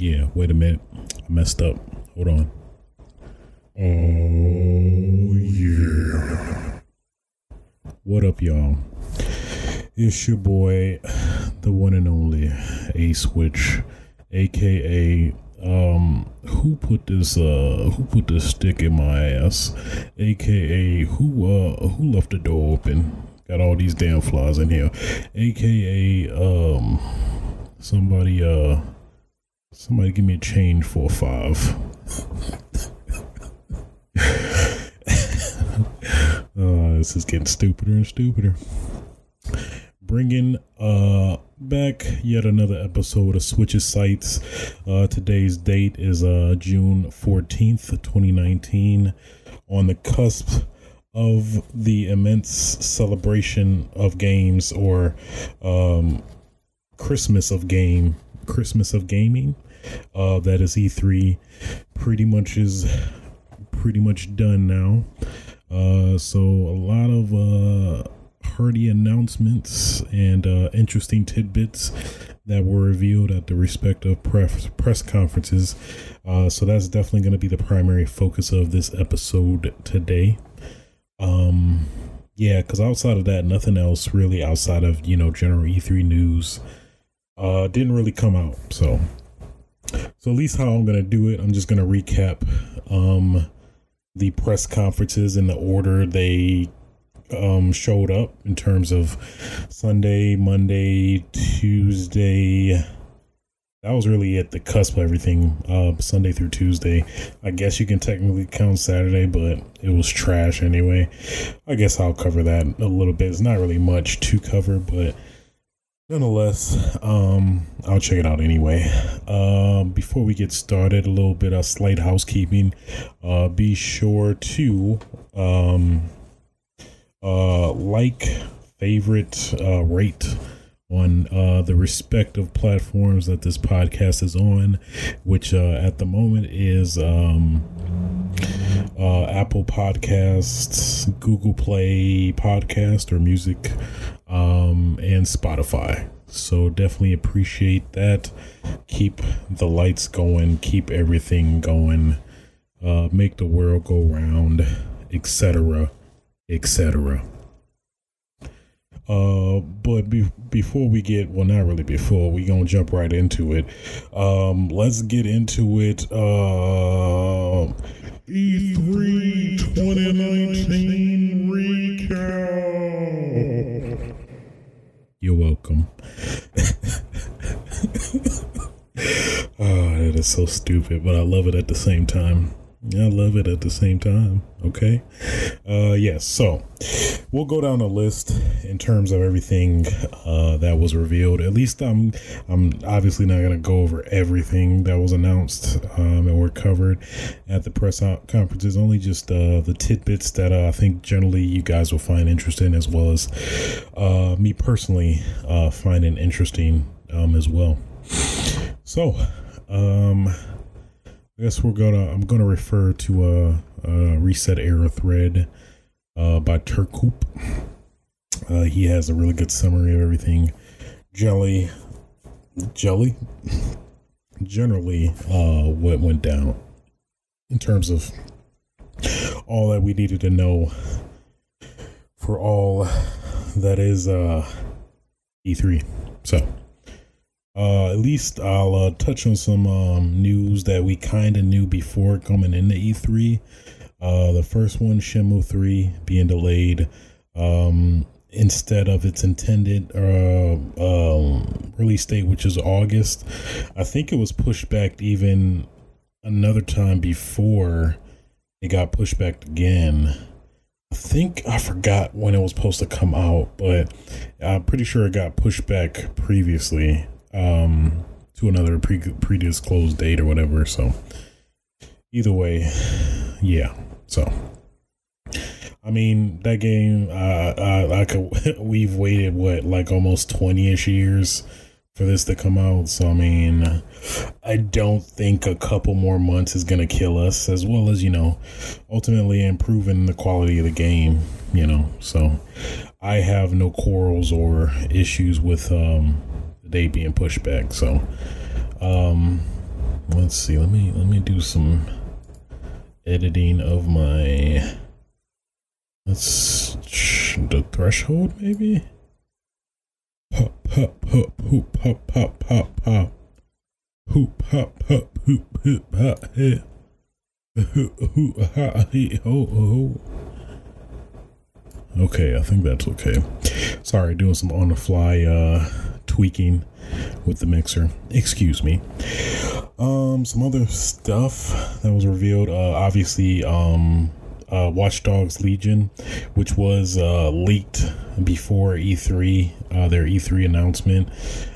Yeah, wait a minute. I messed up. Hold on. Oh, yeah. What up, y'all? It's your boy, the one and only A-Switch, aka who put this stick in my ass, aka who left the door open, got all these damn flies in here, aka somebody give me a change for a 5. This is getting stupider and stupider. Bringing back yet another episode of Switch's Sights. Today's date is June 14th, 2019, on the cusp of the immense celebration of games, or Christmas of gaming. That is E3. Pretty much done now. So a lot of hearty announcements and interesting tidbits that were revealed at the respective press conferences. So that's definitely going to be the primary focus of this episode today. Yeah, because outside of that, nothing else really outside of, general E3 news didn't really come out. So at least how I'm going to do it, I'm just going to recap the press conferences in the order they showed up, in terms of Sunday, Monday, Tuesday. That was really at the cusp of everything. Sunday through Tuesday. I guess you can technically count Saturday, but it was trash anyway. I guess I'll cover that a little bit. It's not really much to cover, but nonetheless, I'll check it out anyway. Before we get started, a little bit of slight housekeeping. Be sure to like, favorite, rate on the respective platforms that this podcast is on, which at the moment is Apple Podcasts, Google Play Podcast or Music, and Spotify. So definitely appreciate that. Keep the lights going, keep everything going, make the world go round, etc., etc. But before we get, well, not really before, we gonna jump right into it. Let's get into it. E3 2019 recap. You're welcome. Oh, that is so stupid, but I love it at the same time. Okay. Yes. So we'll go down the list in terms of everything that was revealed. At least I'm obviously not going to go over everything that was announced and were covered at the press conferences. Only just the tidbits that I think generally you guys will find interesting, as well as me personally finding interesting as well. So, I guess I'm gonna refer to a Reset Era thread by Turkoop. He has a really good summary of everything. Generally, what went down in terms of all that we needed to know for all that is E3. So at least I'll touch on some news that we kind of knew before coming into E3. The first one, Shenmue 3 being delayed instead of its intended release date, which is August. I think it was pushed back even another time before it got pushed back again. I forgot when it was supposed to come out, but I'm pretty sure it got pushed back previously to another predisclosed date or whatever. So either way, yeah. So I mean, that game, we've waited like almost 20-ish years for this to come out. So I mean, I don't think a couple more months is gonna kill us, as well as, ultimately improving the quality of the game, so I have no quarrels or issues with the date being pushed back. So let's see. Let me do some editing of my. The threshold maybe. Pop pop pop hoop pop pop pop pop hoop pop pop hoop hoop ha he hoop ha he ho ho. Okay, I think that's okay. Sorry, doing some on the fly tweaking with the mixer. Excuse me. Some other stuff that was revealed. Obviously, Watch Dogs Legion, which was leaked before E3, their E3 announcement.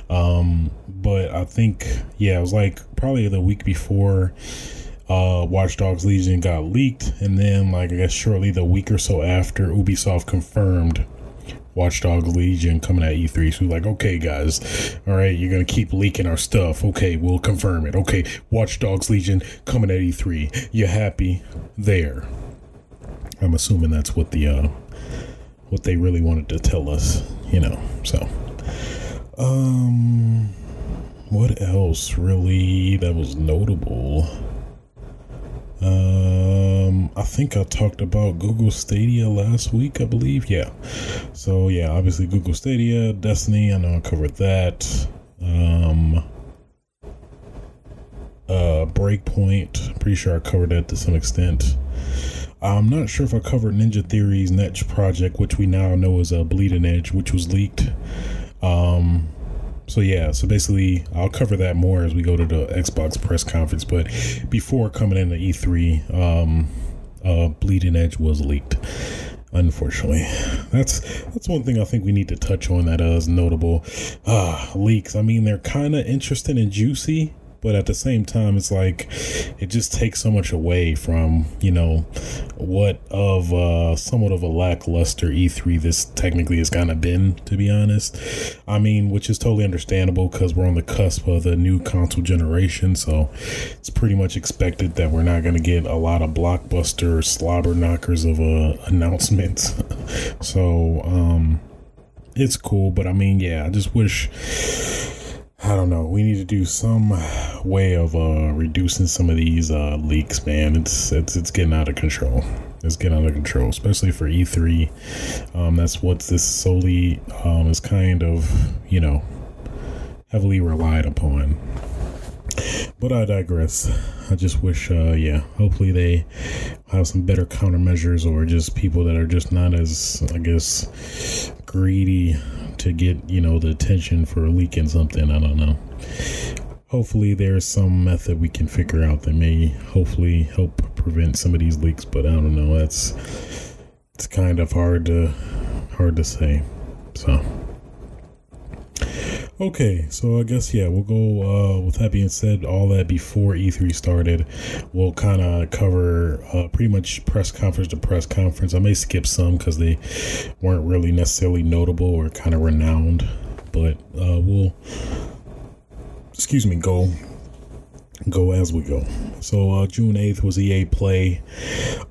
But I think, it was like probably the week before Watch Dogs Legion got leaked, and then I guess shortly the week or so after, Ubisoft confirmed Watch Dogs Legion coming at E3. So like, okay guys, all right, you're gonna keep leaking our stuff. Okay, we'll confirm it. Okay, Watch Dogs Legion coming at E3. You happy there? I'm assuming that's what what they really wanted to tell us, so what else really that was notable? I think I talked about Google Stadia last week, I believe. Yeah. So yeah, obviously Google Stadia, Destiny, I know I covered that. Breakpoint, pretty sure I covered that to some extent. I'm not sure if I covered Ninja Theory's next project, which we now know is Bleeding Edge, which was leaked. So yeah, so basically I'll cover that more as we go to the Xbox press conference, but before coming into E3, Bleeding Edge was leaked, unfortunately. That's one thing I think we need to touch on that is notable. Leaks, I mean, they're kind of interesting and juicy, but at the same time, it's like it just takes so much away from, what of somewhat of a lackluster E3 this technically has kind of been, to be honest. I mean, which is totally understandable because we're on the cusp of the new console generation, so it's pretty much expected that we're not going to get a lot of blockbuster slobber knockers of announcements. So it's cool, but I mean, yeah, I just wish, I don't know, we need to do some way of reducing some of these leaks, man. It's getting out of control. It's getting out of control, especially for E3. That's what this solely is kind of, heavily relied upon. But I digress. I just wish, hopefully they have some better countermeasures, or just people that are just not as, I guess, greedy to get, the attention for leaking something. I don't know. Hopefully there's some method we can figure out that may hopefully help prevent some of these leaks, but I don't know. It's kind of hard to say. So okay, so I guess, we'll go, with that being said, all that before E3 started, we'll kind of cover pretty much press conference to press conference. I may skip some because they weren't really necessarily notable or kind of renowned, but we'll, go as we go. So June 8th was EA Play.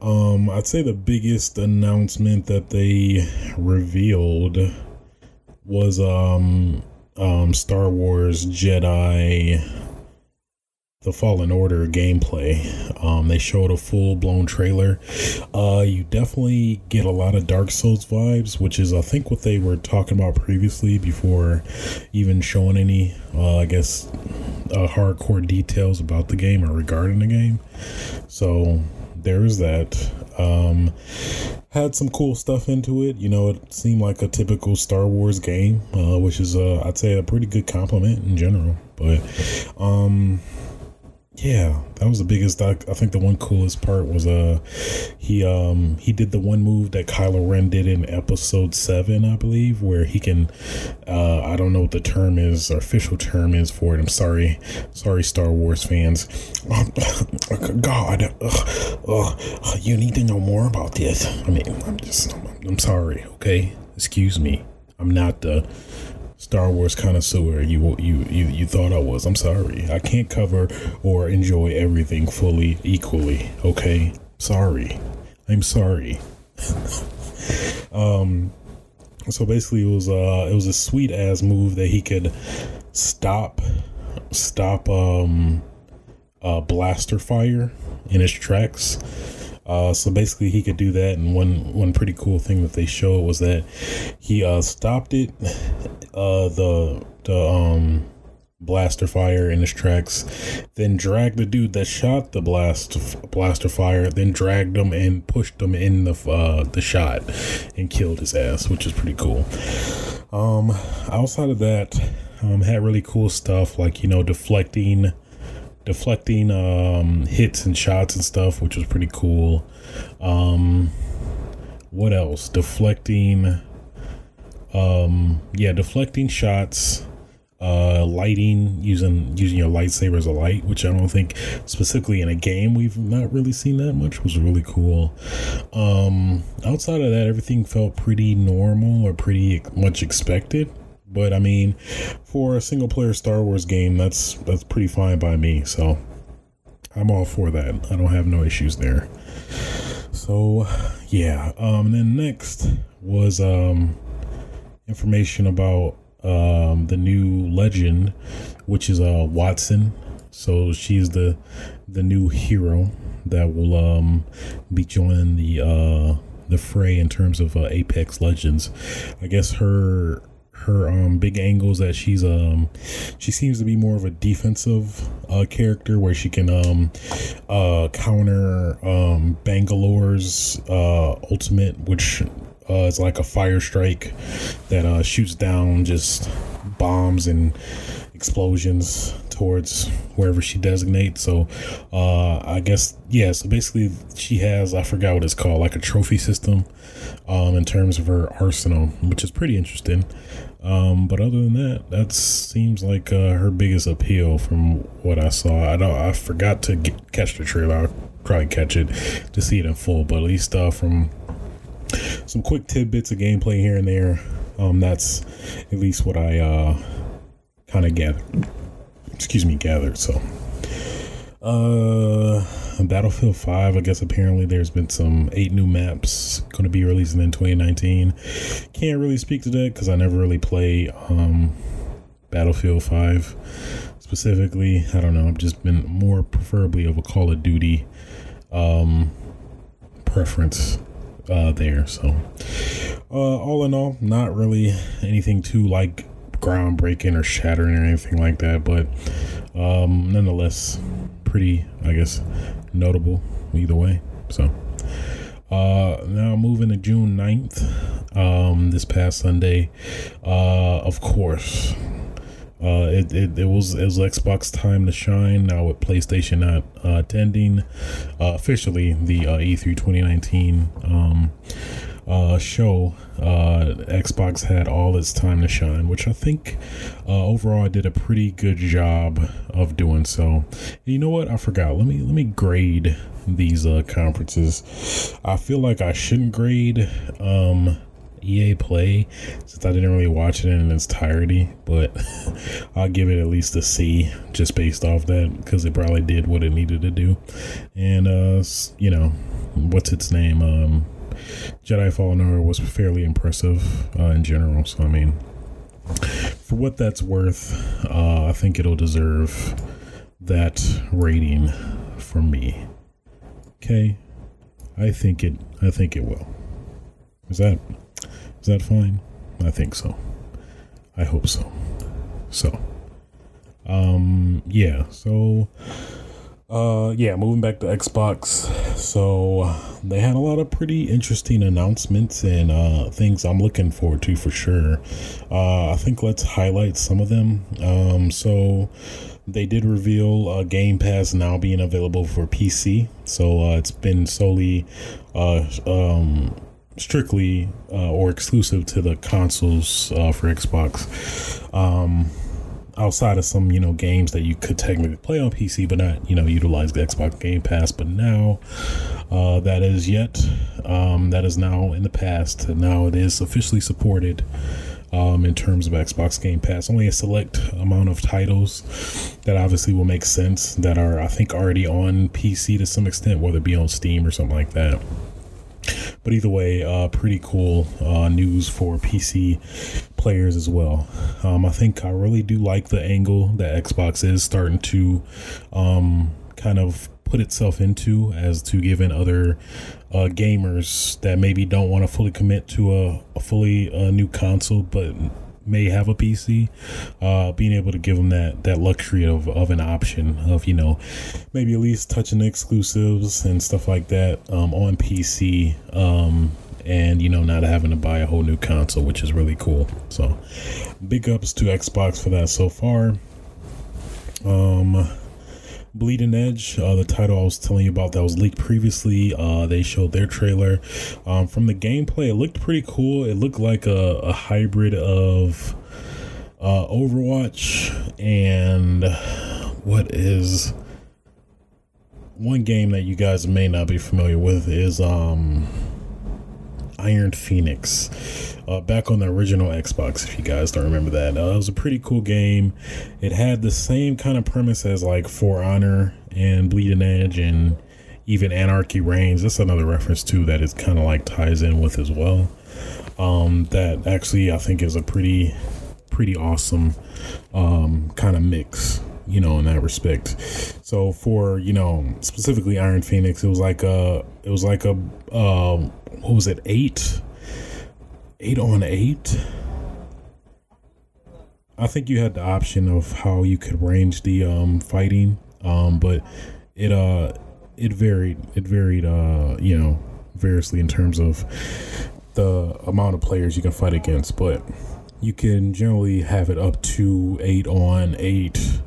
I'd say the biggest announcement that they revealed was Star Wars Jedi The Fallen Order gameplay. They showed a full-blown trailer. You definitely get a lot of Dark Souls vibes, which is I think what they were talking about previously before even showing any hardcore details about the game or regarding the game. So there is that. Had some cool stuff into it. It seemed like a typical Star Wars game, which is I'd say a pretty good compliment in general. But yeah, that was the biggest. I think the one coolest part was he did the one move that Kylo Ren did in episode 7, I believe, where he can I don't know what the term is, or official term is for it. I'm sorry Star Wars fans. God, you need to know more about this. I mean, I'm sorry, okay? Excuse me. I'm not the Star Wars connoisseur you thought I was. I'm sorry. I can't cover or enjoy everything fully equally, okay? Sorry. I'm sorry. So basically it was a sweet ass move that he could stop blaster fire in his tracks. So basically he could do that, and one pretty cool thing that they showed was that he stopped it, the blaster fire in his tracks, then dragged the dude that shot the blaster fire, then dragged him and pushed him in the shot and killed his ass, which is pretty cool. Outside of that, had really cool stuff like, you know, deflecting hits and shots and stuff, which was pretty cool. What else? Deflecting shots, lighting, using your lightsaber as a light, which I don't think specifically in a game we've not really seen that much, was really cool. Outside of that, everything felt pretty normal or pretty much expected. But I mean, for a single player Star Wars game, that's pretty fine by me. So I'm all for that. I don't have no issues there. So yeah. And then next was information about the new legend, which is Watson. So she's the new hero that will be joining the fray in terms of Apex Legends. I guess her big angle is that she seems to be more of a defensive character, where she can counter Bangalore's ultimate, which is like a fire strike that shoots down just bombs and explosions towards wherever she designates. So I guess, yeah, so basically she has, I forgot what it's called, like a trophy system in terms of her arsenal, which is pretty interesting. But other than that seems like her biggest appeal from what I saw. I forgot to catch the trailer. I'll probably catch it to see it in full, but at least from some quick tidbits of gameplay here and there, that's at least what I kind of gathered. So Battlefield 5, I guess apparently there's been some 8 new maps going to be releasing in 2019. Can't really speak to that because I never really play Battlefield 5 specifically. I don't know, I've just been more preferably of a Call of Duty preference there. So all in all, not really anything too like groundbreaking or shattering or anything like that, but nonetheless pretty, I guess, notable either way. So now moving to June 9th, this past Sunday, of course, it was Xbox time to shine. Now with PlayStation not attending officially the E3 2019 show, Xbox had all its time to shine, which I think overall I did a pretty good job of doing so. You know what? I forgot. Let me grade these conferences. I feel like I shouldn't grade EA Play since I didn't really watch it in its entirety, but I'll give it at least a C just based off that, because it probably did what it needed to do. And you know, what's its name? Jedi Fallen Order was fairly impressive in general. So I mean, for what that's worth, I think it'll deserve that rating from me. Okay, I think it will. Is that fine? I think so. I hope so. So, yeah. So, moving back to Xbox. So they had a lot of pretty interesting announcements and things I'm looking forward to for sure. I think let's highlight some of them. So they did reveal Game Pass now being available for PC. So it's been solely strictly or exclusive to the consoles for Xbox. Outside of some, games that you could technically play on PC, but not, utilize the Xbox Game Pass. But now that is now in the past. Now it is officially supported in terms of Xbox Game Pass. Only a select amount of titles that obviously will make sense that are, I think, already on PC to some extent, whether it be on Steam or something like that. But either way, pretty cool news for PC players as well. I think I really do like the angle that Xbox is starting to kind of put itself into, as to giving other gamers that maybe don't want to fully commit to a fully new console but may have a PC, being able to give them that luxury of an option of, you know, maybe at least touching the exclusives and stuff like that on PC, and, you know, not having to buy a whole new console, which is really cool. So big ups to Xbox for that so far. Bleeding Edge, the title I was telling you about that was leaked previously, they showed their trailer. From the gameplay, it looked pretty cool. It looked like a hybrid of Overwatch and what is one game that you guys may not be familiar with is Iron Phoenix, back on the original Xbox, if you guys don't remember that. It was a pretty cool game. It had the same kind of premise as like For Honor and Bleeding Edge and even Anarchy Reigns. That's another reference too that it kind of like ties in with as well. That actually I think is a pretty awesome kind of mix, you know, in that respect. So for, you know, specifically Iron Phoenix, it was like a what was it, 8 on 8? I think you had the option of how you could range the fighting, but it varied you know, variously in terms of the amount of players you can fight against, but you can generally have it up to 8 on 8.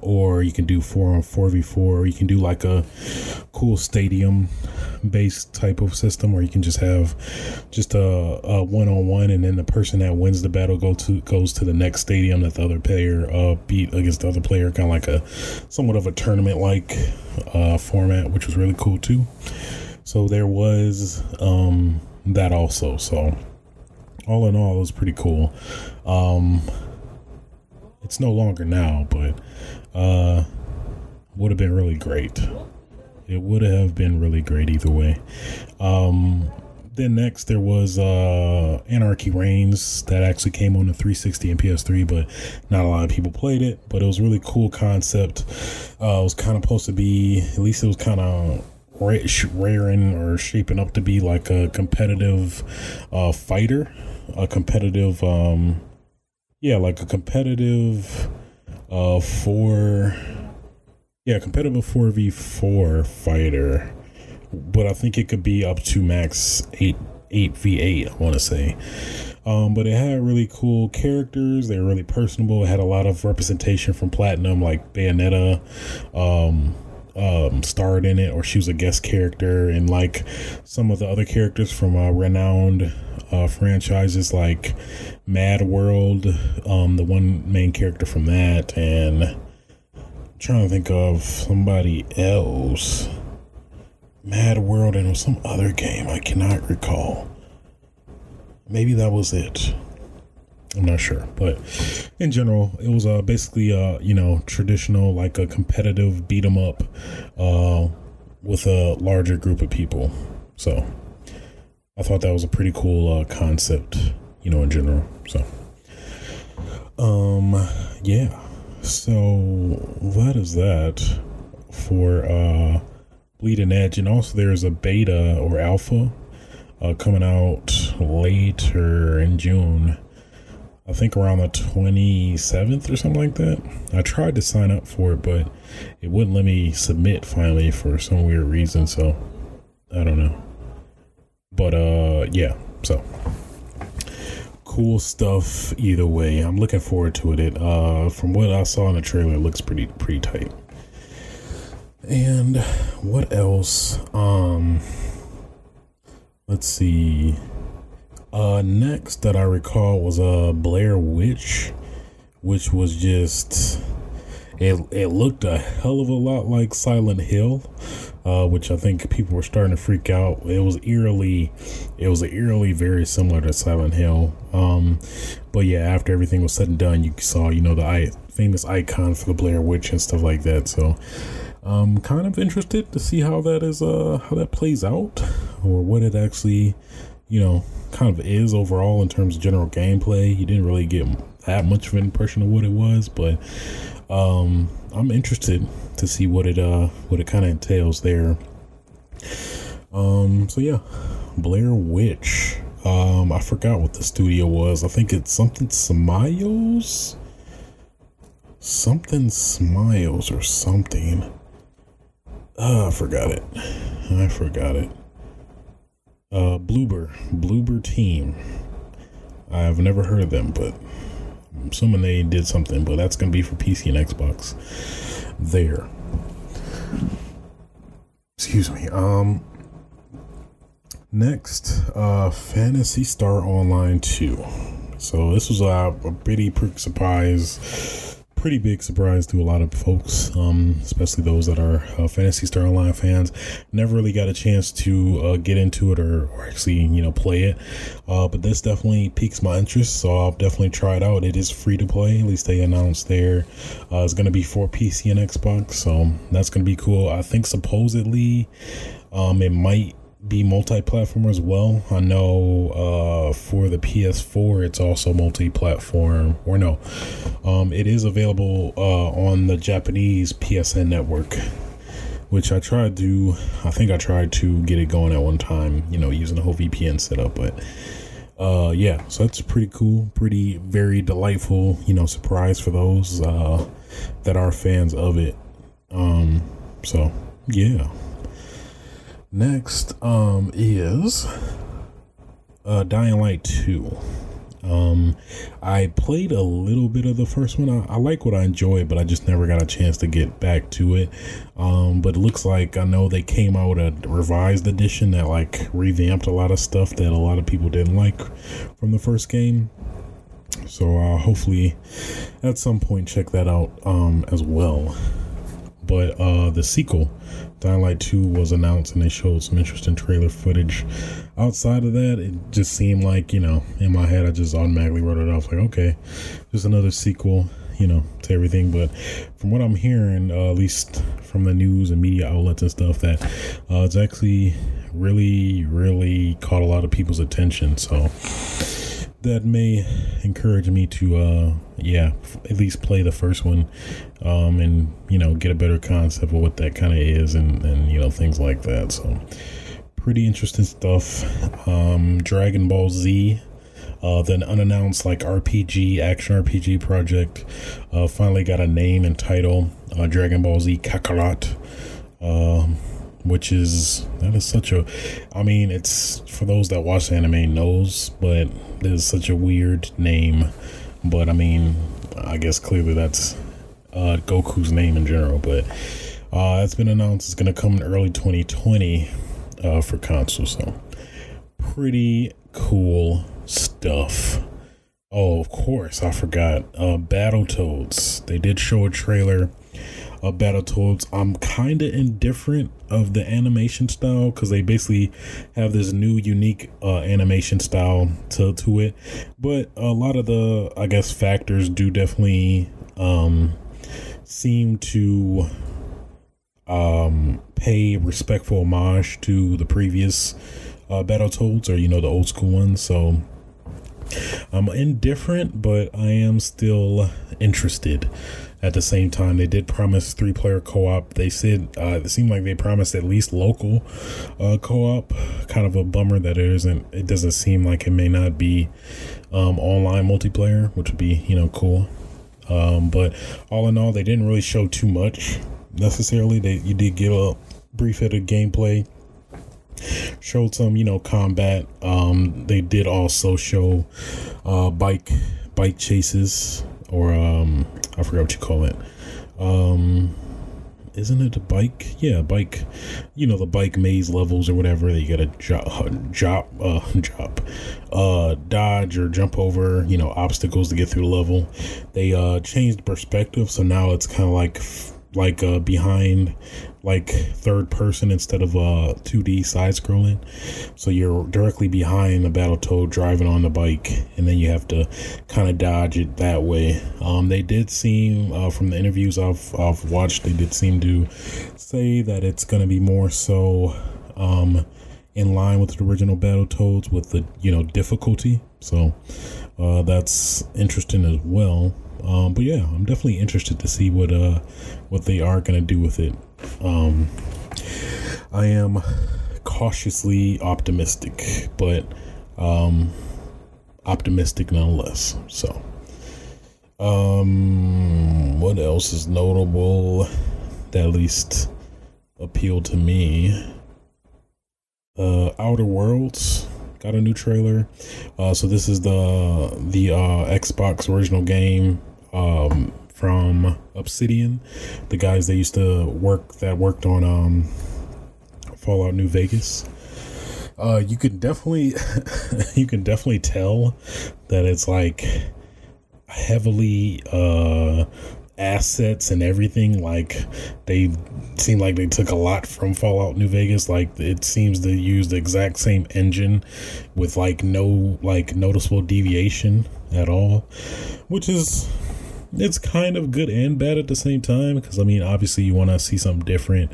Or you can do 4 on 4v4, or you can do like a cool stadium based type of system where you can just have just a 1-on-1, and then the person that wins the battle goes to the next stadium that the other player beat against the other player, kind of like a somewhat of a tournament like format, which was really cool too. So there was that also. So all in all, it was pretty cool. It's no longer now, but would have been really great. It would have been really great either way. Then next there was Anarchy Reigns that actually came on the 360 and PS3, but not a lot of people played it. But it was a really cool concept. It was kind of supposed to be, at least it was kind of raring or shaping up to be like a competitive fighter, a competitive like a competitive competitive 4v4 fighter, but I think it could be up to max 8v8, I want to say. But it had really cool characters. They were really personable. It had a lot of representation from Platinum, like Bayonetta starred in it, or she was a guest character, and like some of the other characters from renowned franchises like Mad World, the one main character from that, and I'm trying to think of somebody else. Mad World and some other game I cannot recall. Maybe that was it. I'm not sure, but in general, it was basically traditional, like a competitive beat 'em up with a larger group of people. So I thought that was a pretty cool concept, in general. So so that is that for Bleeding Edge. And also there's a beta or alpha coming out later in June, I think around the 27th or something like that. I tried to sign up for it, but it wouldn't let me submit finally for some weird reason, so I don't know. But so cool stuff either way. I'm looking forward to it. From what I saw in the trailer, it looks pretty tight. And what else? Let's see. Next that I recall was Blair Witch, which was just it looked a hell of a lot like Silent Hill, which I think people were starting to freak out. It was eerily very similar to Silent Hill. But yeah, after everything was said and done, you saw the famous icon for the Blair Witch and stuff like that. So I'm kind of interested to see how that plays out, or what it actually kind of is overall in terms of general gameplay. You didn't really get that much of an impression of what it was, but I'm interested to see what it kind of entails there. So yeah, Blair Witch. I forgot what the studio was. I think it's something Smiles or something. I forgot it. Bloober Team. I've never heard of them, but I'm assuming they did something, but that's gonna be for PC and Xbox there. Excuse me. Next, Phantasy Star Online 2. So this was a pretty big surprise to a lot of folks, especially those that are Phantasy Star Online fans. Never really got a chance to get into it or actually, play it. But this definitely piques my interest, so I'll definitely try it out. It is free to play, at least they announced there. It's going to be for PC and Xbox, so that's going to be cool. I think supposedly it might be multi-platform as well. I know for the PS4 it's also multi-platform, or no, it is available on the Japanese PSN network, which I tried to get it going at one time, using the whole VPN setup. But yeah, so that's pretty cool, very delightful, surprise for those that are fans of it. So yeah. Next is Dying Light 2. I played a little bit of the first one. I like what I enjoyed, but I just never got a chance to get back to it. But it looks like, I know they came out a revised edition that like revamped a lot of stuff that a lot of people didn't like from the first game. So hopefully at some point check that out as well. But the sequel, Dying Light 2, was announced and they showed some interesting trailer footage. Outside of that, it just seemed like, in my head, I just automatically wrote it off like, okay, just another sequel, to everything. But from what I'm hearing, at least from the news and media outlets and stuff, that it's actually really caught a lot of people's attention. So that may encourage me to at least play the first one and get a better concept of what that kind of is and things like that. So pretty interesting stuff. Dragon Ball Z, the unannounced action RPG project, finally got a name and title, Dragon Ball Z Kakarot, it's for those that watch anime knows, but there's such a weird name. But I guess clearly that's Goku's name in general. But it's been announced it's going to come in early 2020 for console. So pretty cool stuff. Oh, of course, I forgot. Battletoads. They did show a trailer of Battletoads. I'm kind of indifferent of the animation style because they basically have this new unique animation style to it. But a lot of the, I guess, factors do definitely seem to pay respectful homage to the previous Battletoads, or the old school ones. So I'm indifferent, but I am still interested. At the same time, they did promise 3-player co-op. They said it seemed like they promised at least local co-op. Kind of a bummer that it doesn't seem like it may not be online multiplayer, which would be cool. But all in all, they didn't really show too much necessarily. You did get a brief bit of gameplay, showed some combat. They did also show bike chases, or I forgot what you call it. Isn't it a bike? Yeah, bike. The bike maze levels or whatever. That you gotta dodge or jump over, obstacles to get through the level. They changed perspective, so now it's kind of like behind, like third person instead of 2D side scrolling. So you're directly behind the Battletoad driving on the bike, and then you have to kind of dodge it that way. They did seem, from the interviews I've watched, they did seem to say that it's going to be more so in line with the original Battletoads with the difficulty. So that's interesting as well. But yeah, I'm definitely interested to see what they are gonna do with it. I am cautiously optimistic, but optimistic nonetheless. So what else is notable that at least appealed to me? Outer Worlds got a new trailer. So this is the Xbox original game from Obsidian, the guys that used to worked on Fallout New Vegas. You can definitely tell that it's like heavily assets and everything. Like they seem like they took a lot from Fallout New Vegas. Like it seems to use the exact same engine with like no like noticeable deviation at all, which is, it's kind of good and bad at the same time, because I mean obviously you want to see something different,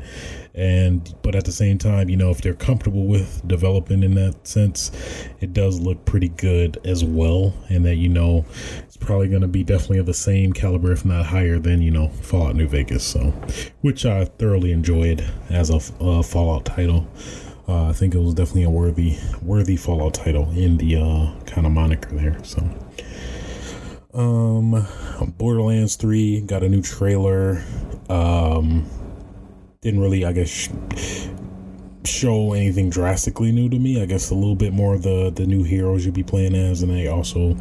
but at the same time, you know, if they're comfortable with developing in that sense, it does look pretty good as well, and that, you know, it's probably going to be definitely of the same caliber, if not higher than, you know, Fallout New Vegas. So, which I thoroughly enjoyed as a Fallout title. I think it was definitely a worthy Fallout title in the kind of moniker there. So Borderlands 3 got a new trailer. Didn't really, I guess, show anything drastically new to me. I guess a little bit more of the new heroes you'll be playing as, and they also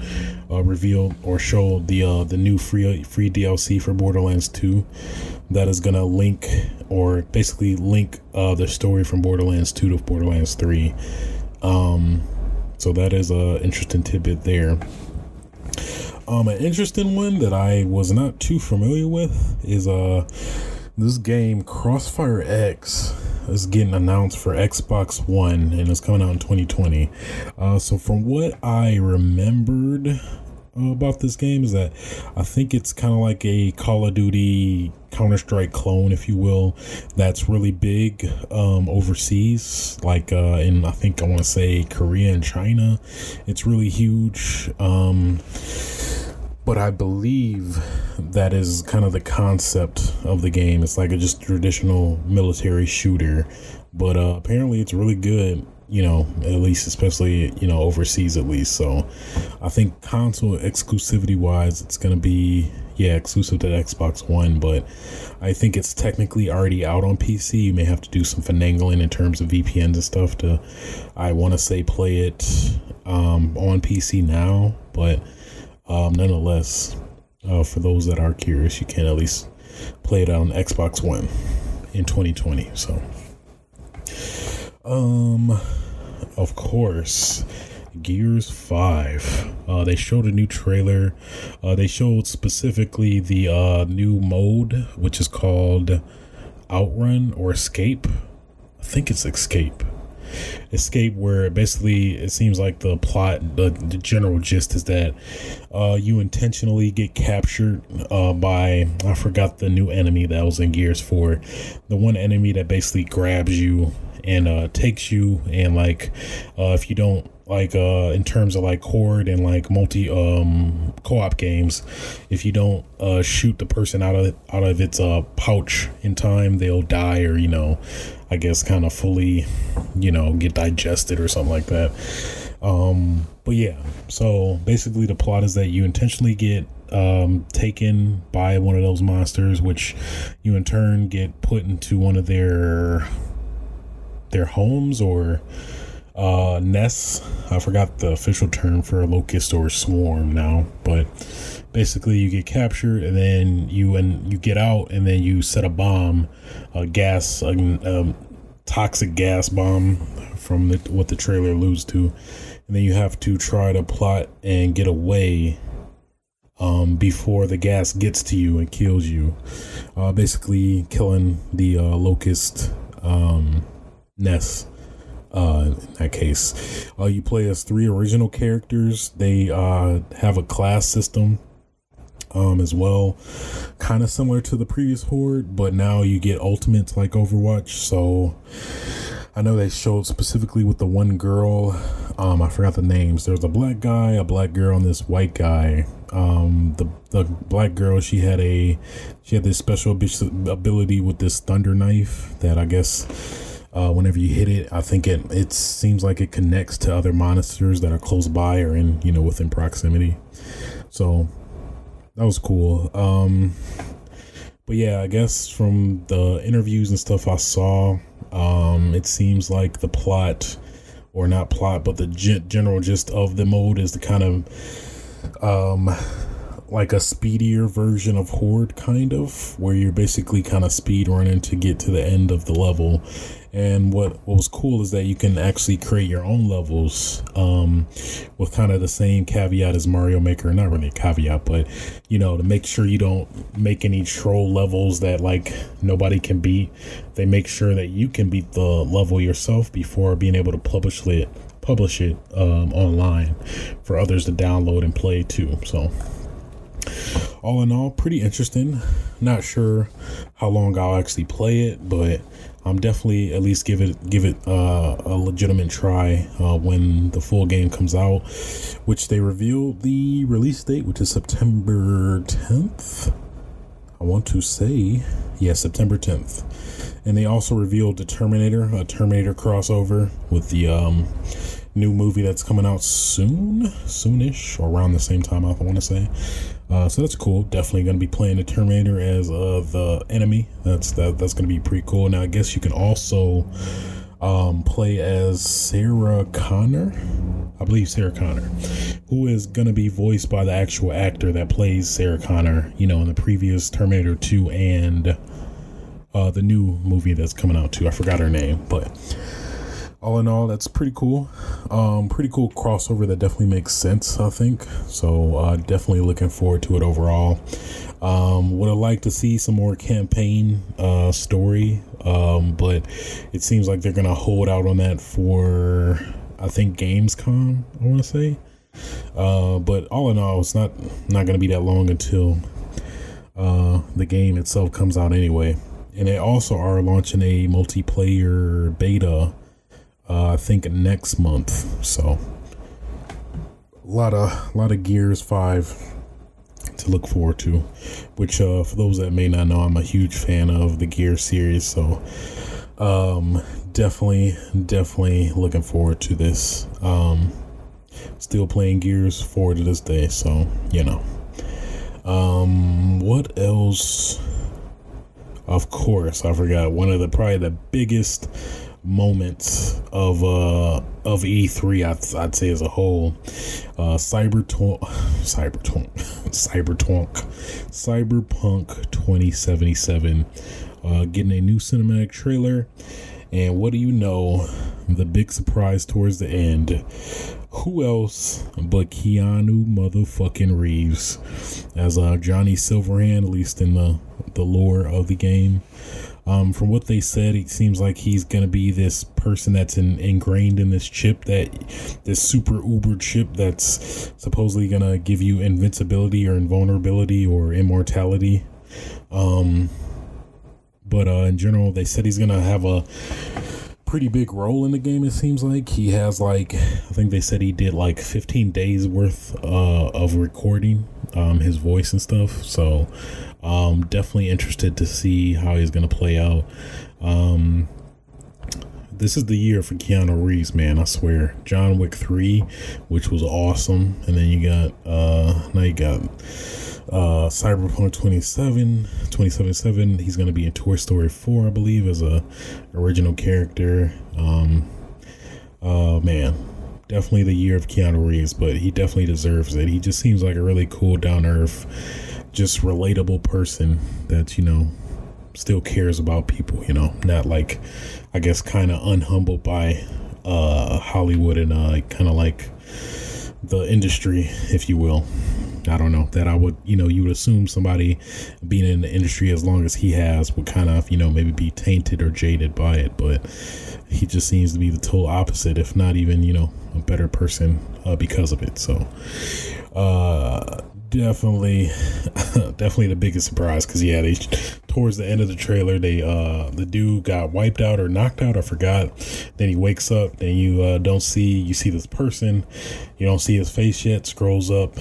revealed or showed the new free DLC for Borderlands 2 that is gonna link the story from Borderlands 2 to Borderlands 3. So that is a interesting tidbit there. An interesting one that I was not too familiar with is this game Crossfire X is getting announced for Xbox One, and it's coming out in 2020. So from what I remembered about this game is that I think it's kind of like a Call of Duty Counter-Strike clone, if you will, that's really big overseas, like in, I think I want to say Korea and China. It's really huge. But I believe that is kind of the concept of the game. It's like a just traditional military shooter, but apparently it's really good, you know, at least, especially, you know, overseas at least. So I think console exclusivity wise, it's going to be, exclusive to Xbox One, but I think it's technically already out on PC. You may have to do some finagling in terms of VPNs and stuff to, I want to say, play it on PC now, but nonetheless, for those that are curious, you can at least play it on Xbox One in 2020. So, of course, Gears 5. They showed a new trailer. They showed specifically the new mode, which is called Outrun or Escape. I think it's Escape, where basically it seems like the plot, the general gist is that you intentionally get captured by, I forgot the new enemy that was in Gears 4, the one enemy that basically grabs you and takes you, and like if you don't, like in terms of like horde and like multi co-op games, if you don't shoot the person out of its pouch in time, they'll die, or, you know, I guess kind of fully, you know, get digested or something like that. But yeah, so basically the plot is that you intentionally get taken by one of those monsters, which you in turn get put into one of their homes or nests. I forgot the official term for a locust or swarm now, but basically you get captured, and then you get out, and then you set a bomb, a toxic gas bomb from what the trailer alludes to, and then you have to try to plot and get away before the gas gets to you and kills you, basically killing the locust nest. In that case, you play as 3 original characters. They have a class system as well, kind of similar to the previous Horde, but now you get ultimates like Overwatch. So I know they showed specifically with the one girl. I forgot the names. There's a black guy, a black girl, and this white guy. The black girl, she had this special ability with this thunder knife that I guess whenever you hit it, I think it seems like it connects to other monsters that are close by or in within proximity. So that was cool. But yeah, I guess from the interviews and stuff I saw, it seems like the plot, or not plot, but the general gist of the mode is the kind of like a speedier version of Horde, kind of, where you're basically kind of speed running to get to the end of the level. And what was cool is that you can actually create your own levels with kind of the same caveat as Mario Maker. Not really a caveat, but to make sure you don't make any troll levels that like nobody can beat. They make sure that you can beat the level yourself before being able to publish it online for others to download and play too. So all in all, pretty interesting. Not sure how long I'll actually play it, but I'm definitely at least give it a legitimate try when the full game comes out, which they revealed the release date, which is September 10th. I want to say, yeah, September 10th. And they also revealed a Terminator crossover with the new movie that's coming out soonish, or around the same time, I want to say. So that's cool. Definitely going to be playing the Terminator as the enemy. That's going to be pretty cool. Now I guess you can also play as Sarah Connor. I believe Sarah Connor, who is going to be voiced by the actual actor that plays Sarah Connor, in the previous Terminator 2 and the new movie that's coming out too. I forgot her name, but all in all, that's pretty cool. Pretty cool crossover that definitely makes sense, I think. So definitely looking forward to it overall. Would have liked to see some more campaign story, but it seems like they're gonna hold out on that for, I think, Gamescom, I want to say. But all in all, it's not gonna be that long until the game itself comes out anyway. And they also are launching a multiplayer beta, I think next month. So a lot of Gears 5 to look forward to, which for those that may not know, I'm a huge fan of the Gears series. So definitely looking forward to this. Still playing Gears 4 to this day, so what else? Of course, I forgot one of probably the biggest moments of E3, I'd say as a whole. Cyberpunk 2077 getting a new cinematic trailer, and what do you know, the big surprise towards the end, who else but Keanu motherfucking Reeves as Johnny Silverhand, at least in the lore of the game. From what they said, it seems like he's gonna be this person that's ingrained in this chip, this super uber chip that's supposedly gonna give you invincibility or invulnerability or immortality. But in general, they said he's gonna have a pretty big role in the game. It seems like he has, I think they said he did 15 days worth of recording his voice and stuff. So definitely interested to see how he's gonna play out. This is the year for Keanu Reeves, man, I swear. John Wick 3, which was awesome, and then you got Cyberpunk 2077. He's gonna be in Toy Story 4, I believe, as a original character. Man, definitely the year of Keanu Reeves, but he definitely deserves it. He just seems like a really cool, down-to-earth, just relatable person that still cares about people, not I guess kind of unhumbled by Hollywood and kind of the industry, if you will. I don't know, that I would, you would assume somebody being in the industry as long as he has would kind of, maybe be tainted or jaded by it, but he just seems to be the total opposite, if not even, a better person because of it. So definitely definitely the biggest surprise, because yeah, they towards the end of the trailer, they the dude got wiped out or knocked out, I forgot. Then he wakes up, then you see this person, you don't see his face yet. Scrolls up,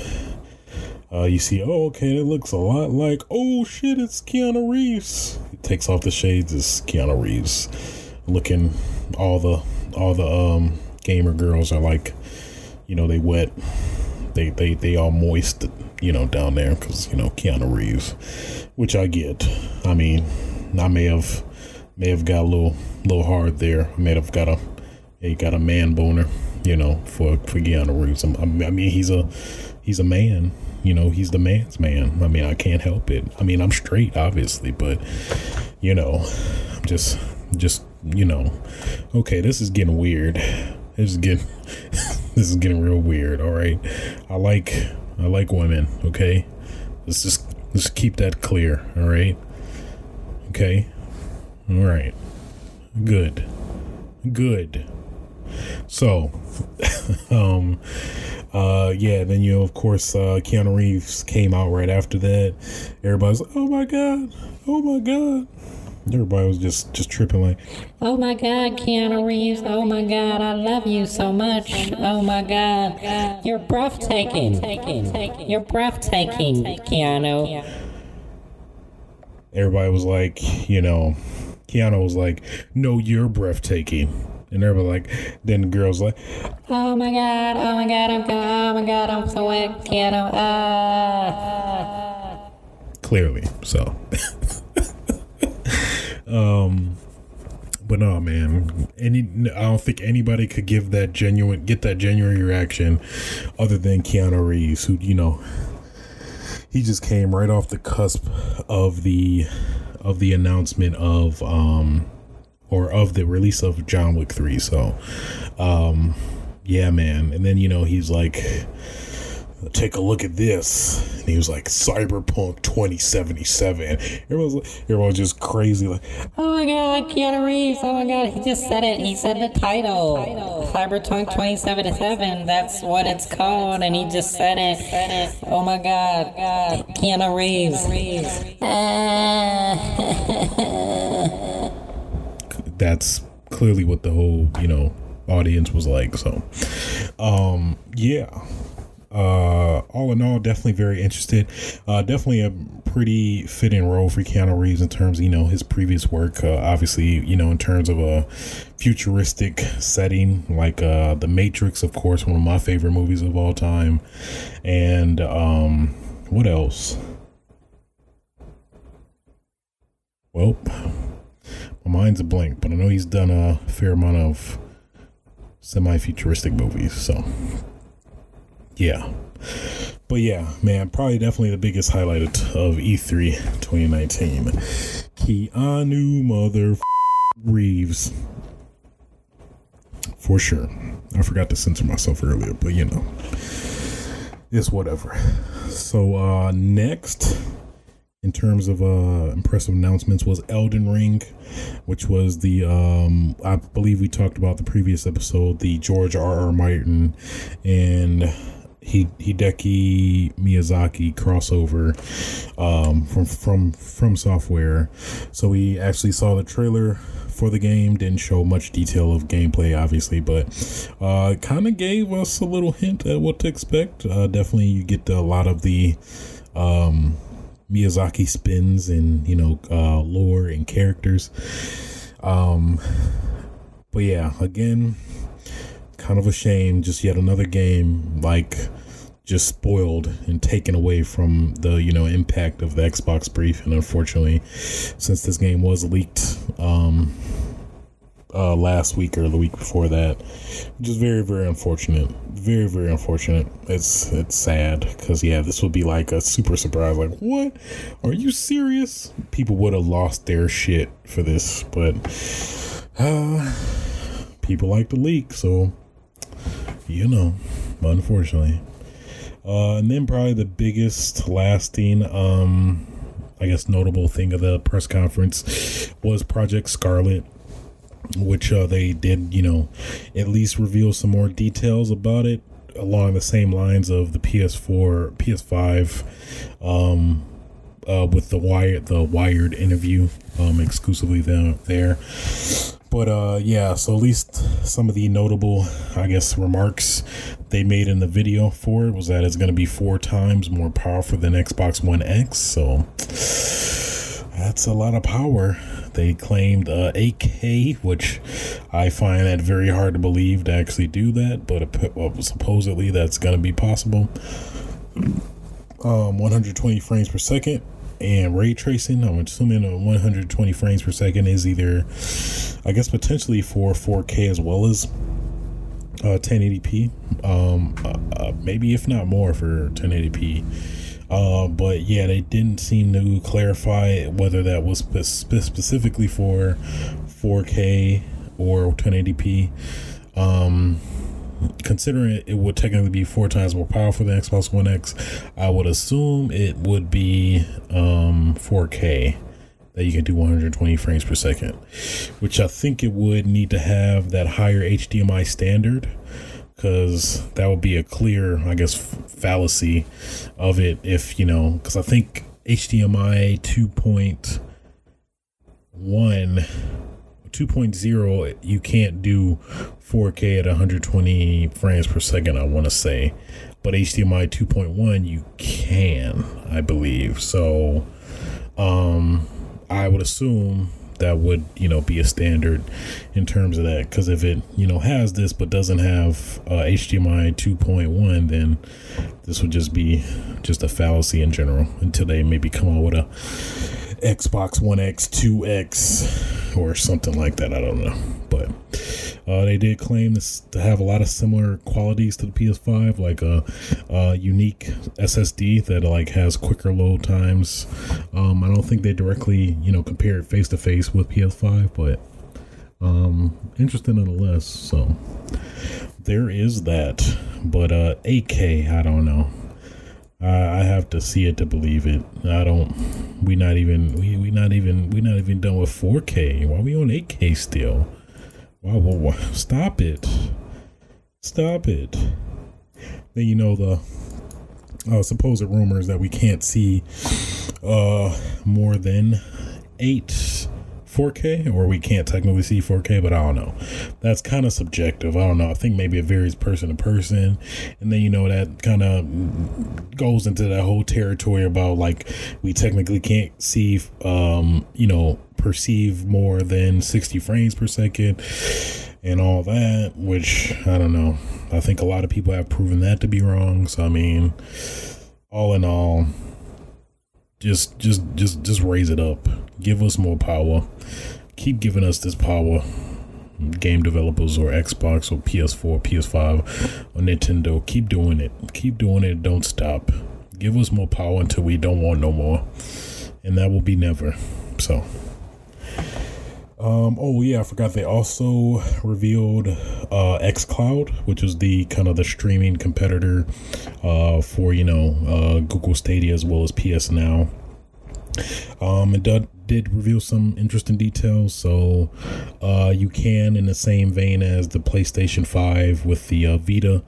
you see, oh, okay, it looks a lot like, oh shit, it's Keanu Reeves. He takes off the shades, it's Keanu Reeves looking. All the gamer girls are like, they wet, they all moist, down there, because Keanu Reeves, which I get. I mean, I may have got a little hard there. I may have got a man boner, for Keanu Reeves. I mean, he's a man, he's the man's man. I mean, I can't help it. I mean, I'm straight, obviously, but I'm just okay, this is getting weird. This is getting real weird. All right, I like women. Okay, let's keep that clear. All right. Okay. All right. Good. So, yeah. Then of course, Keanu Reeves came out right after that. Everybody's like, oh my god. Everybody was just tripping like, oh my god, Keanu Reeves, oh my god, I love you so much, oh my god, you're breathtaking, Keanu. Everybody was like, Keanu was like, no, you're breathtaking. And everybody like, then the girl's like, oh my god, I'm so wet, Keanu. Clearly, so. But no, man, I don't think anybody could get that genuine reaction other than Keanu Reeves, who, he just came right off the cusp of the announcement of the release of John Wick 3. So, yeah, man. And then, he's like, take a look at this, and he was like, Cyberpunk 2077. Everyone's just crazy, like, oh my god, Keanu Reeves, oh my god, he just said it, he said the title, Cyberpunk 2077, that's what it's called, and he just said it, oh my god, Keanu Reeves. That's clearly what the whole, audience was like. So, yeah. All in all, definitely very interested. Definitely a pretty fitting role for Keanu Reeves in terms of, his previous work. Obviously, in terms of a futuristic setting, like The Matrix, of course, one of my favorite movies of all time. And what else? Well, my mind's a blank, but I know he's done a fair amount of semi-futuristic movies, so yeah. But yeah, man, probably definitely the biggest highlight of E3 2019. Keanu mother Reeves. For sure. I forgot to censor myself earlier, but it's whatever. So next, in terms of impressive announcements, was Elden Ring, which was the I believe we talked about the previous episode, the George R.R. Martin and Hideki Miyazaki crossover from Software. So we actually saw the trailer for the game. Didn't show much detail of gameplay, obviously, but kind of gave us a little hint at what to expect. Definitely you get a lot of the Miyazaki spins and lore and characters. But yeah, again, kind of a shame, just yet another game just spoiled and taken away from the impact of the Xbox brief. And unfortunately, since this game was leaked last week or the week before that, which is very, very unfortunate. Very, very unfortunate. It's sad, because this would be like a super surprise, like, what, are you serious? People would have lost their shit for this, but people like to leak, so unfortunately. And then probably the biggest lasting notable thing of the press conference was Project Scarlet, which they did at least reveal some more details about it. along the same lines of the PS4, PS5, with the Wired interview, exclusively there. But yeah, so at least some of the notable, I guess, remarks they made in the video for it was that it's going to be 4 times more powerful than Xbox One X. So that's a lot of power. They claimed 8K, which I find that very hard to believe to actually do that, but supposedly that's going to be possible. 120 frames per second and ray tracing. I'm assuming 120 frames per second is either, I guess, potentially for 4K as well as 1080p, maybe if not more for 1080p. But yeah, they didn't seem to clarify whether that was specifically for 4K or 1080p. Considering it would technically be 4 times more powerful than Xbox One X, I would assume it would be 4K, that you can do 120 frames per second, which I think it would need to have that higher HDMI standard, because that would be a clear, I guess, fallacy of it if, because I think HDMI 2.0, you can't do 4K at 120 frames per second, I want to say, but HDMI 2.1 you can, I believe. So I would assume that would be a standard in terms of that, because if it has this but doesn't have HDMI 2.1, then this would just be a fallacy in general until they maybe come out with a Xbox One X 2X or something like that. I don't know, but they did claim this to have a lot of similar qualities to the PS5, like a unique SSD that has quicker load times. I don't think they directly compare it face to face with PS5, but interesting nonetheless. So there is that. But 8K, I don't know. I have to see it to believe it. We're not even done with 4K. Why are we on 8K still? Wow. Stop it. Then the supposed rumors that we can't see more than 4K, or we can't technically see 4K, but I don't know. That's kind of subjective. I don't know. I think maybe it varies person to person, and then that kind of goes into that whole territory about we technically can't see perceive more than 60 frames per second and all that, which I don't know. I think a lot of people have proven that to be wrong. So I mean, all in all, just raise it up. Give us more power. Keep giving us this power. Game developers, or Xbox, or PS4, PS5, or Nintendo, keep doing it. Keep doing it. Don't stop. Give us more power until we don't want no more, and that will be never. So, oh yeah, I forgot they also revealed xCloud, which is the kind of the streaming competitor for Google Stadia as well as PS Now. It did reveal some interesting details. So you can, in the same vein as the PlayStation 5 with the Vita,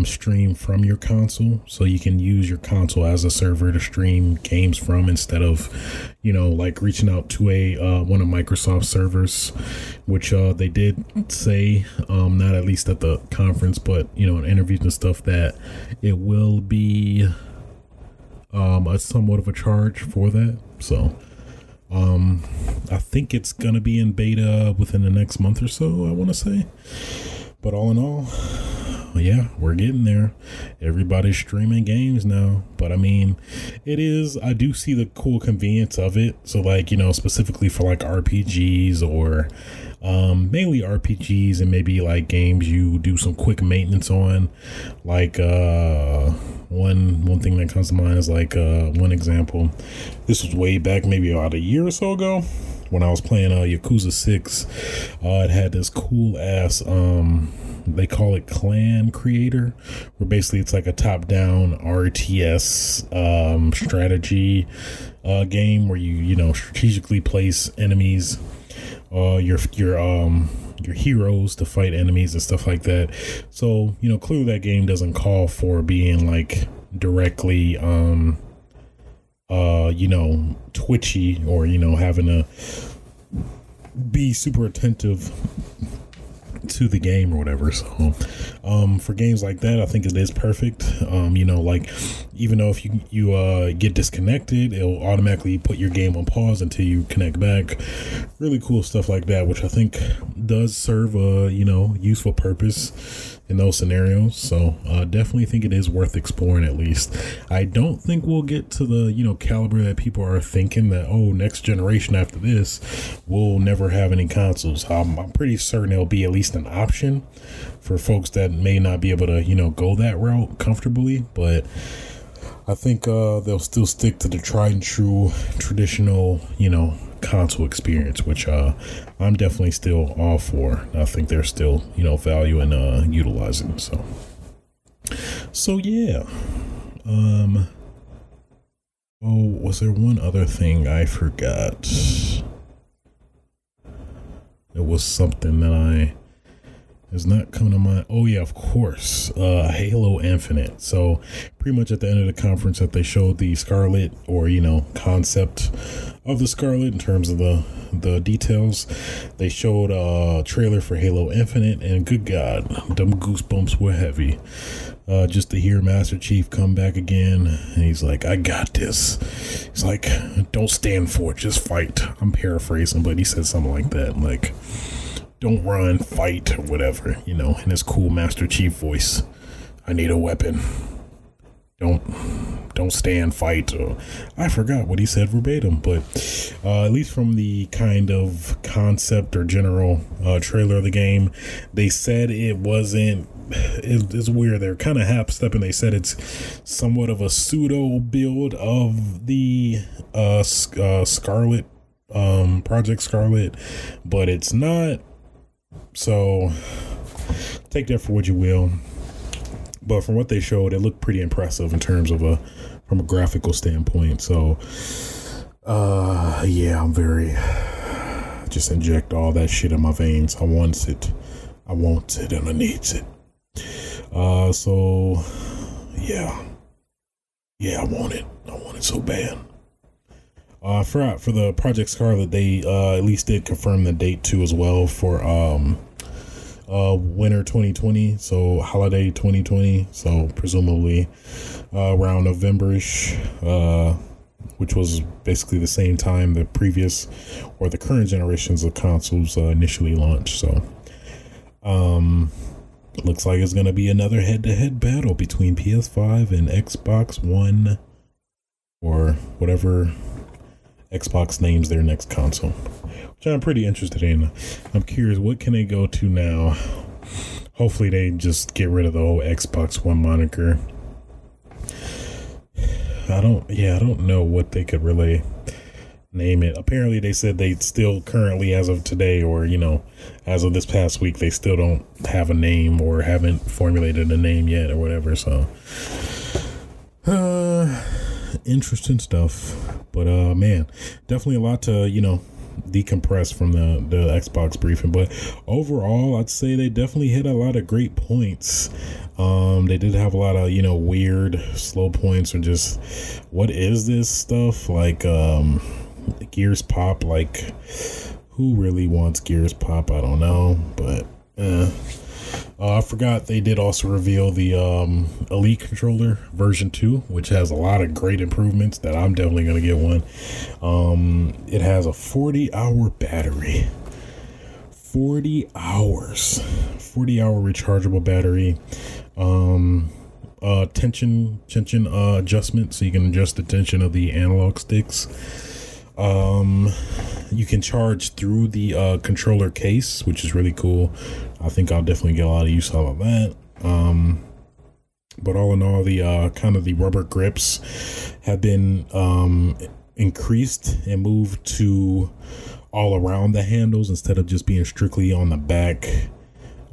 stream from your console. So you can use your console as a server to stream games from, instead of reaching out to one of Microsoft's servers, which they did say, not at least at the conference, but in interviews and stuff, that it will be a somewhat of a charge for that. So I think it's gonna be in beta within the next month or so, I want to say. But all in all, yeah, we're getting there. Everybody's streaming games now. But I mean, I do see the cool convenience of it. So specifically for RPGs, or mainly RPGs, and maybe games you do some quick maintenance on. One thing that comes to mind is one example. This was way back, maybe about a year or so ago, when I was playing Yakuza 6. It had this cool ass they call it Clan Creator, where basically it's a top-down RTS strategy game where you strategically place enemies, your your heroes to fight enemies and stuff like that. So, you know, clearly that game doesn't call for being like directly, you know, twitchy or, you know, having to be super attentive to the game or whatever. So for games like that, I think it is perfect. You know, like even though if you get disconnected, it'll automatically put your game on pause until you connect back. Really cool stuff like that, which I think does serve a, you know, useful purpose in those scenarios. So definitely think it is worth exploring at least. I don't think we'll get to the, you know, caliber that people are thinking that, oh, next generation after this we'll never have any consoles. I'm pretty certain it'll be at least an option for folks that may not be able to, you know, go that route comfortably, but I think they'll still stick to the tried and true traditional, you know, console experience, which I'm definitely still all for. I think there's still, you know, value in utilizing. So yeah. Oh, was there one other thing I forgot? It was something that is not coming to mind. Oh yeah, of course. Halo Infinite. So pretty much at the end of the conference that they showed the Scarlet, or, you know, concept of the Scarlet in terms of the details. They showed a trailer for Halo Infinite, and good God, them goosebumps were heavy. Just to hear Master Chief come back again, and he's like, I got this. He's like, don't stand for it, just fight. I'm paraphrasing, but he said something like that, like, don't run, fight, or whatever, you know, in his cool Master Chief voice. I need a weapon. Don't stand, fight. I forgot what he said verbatim, but at least from the kind of concept or general trailer of the game, they said it wasn't. It's weird. They're kind of half-stepping. They said it's somewhat of a pseudo build of the Scarlet, Project Scarlet, but it's not. So take that for what you will. But from what they showed, it looked pretty impressive in terms of from a graphical standpoint. So yeah, I'm very just inject all that shit in my veins. I want it and I needs it. So yeah, I want it so bad. For the Project Scarlet, they at least did confirm the date too as well for winter 2020, so holiday 2020, so presumably around November-ish, which was basically the same time the previous or the current generations of consoles initially launched. So looks like it's going to be another head-to-head battle between PS5 and Xbox One, or whatever Xbox names their next console, which I'm pretty interested in. I'm curious, what can they go to now? Hopefully they just get rid of the whole Xbox One moniker. I don't know what they could really name it. Apparently they said they still currently, as of today, or, you know, as of this past week, they still don't have a name or haven't formulated a name yet or whatever. So interesting stuff, but man, definitely a lot to, you know, decompress from the Xbox briefing. But overall, I'd say they definitely hit a lot of great points. They did have a lot of, you know, weird slow points, or just what is this stuff, like Gears Pop. Like, who really wants Gears Pop? I don't know, but I forgot they did also reveal the Elite controller version 2, which has a lot of great improvements that I'm definitely going to get one. It has a 40-hour battery. 40 hours. 40-hour rechargeable battery. Tension adjustment, so you can adjust the tension of the analog sticks. You can charge through the controller case, which is really cool. I think I'll definitely get a lot of use out of that. But all in all, the kind of the rubber grips have been increased and moved to all around the handles instead of just being strictly on the back.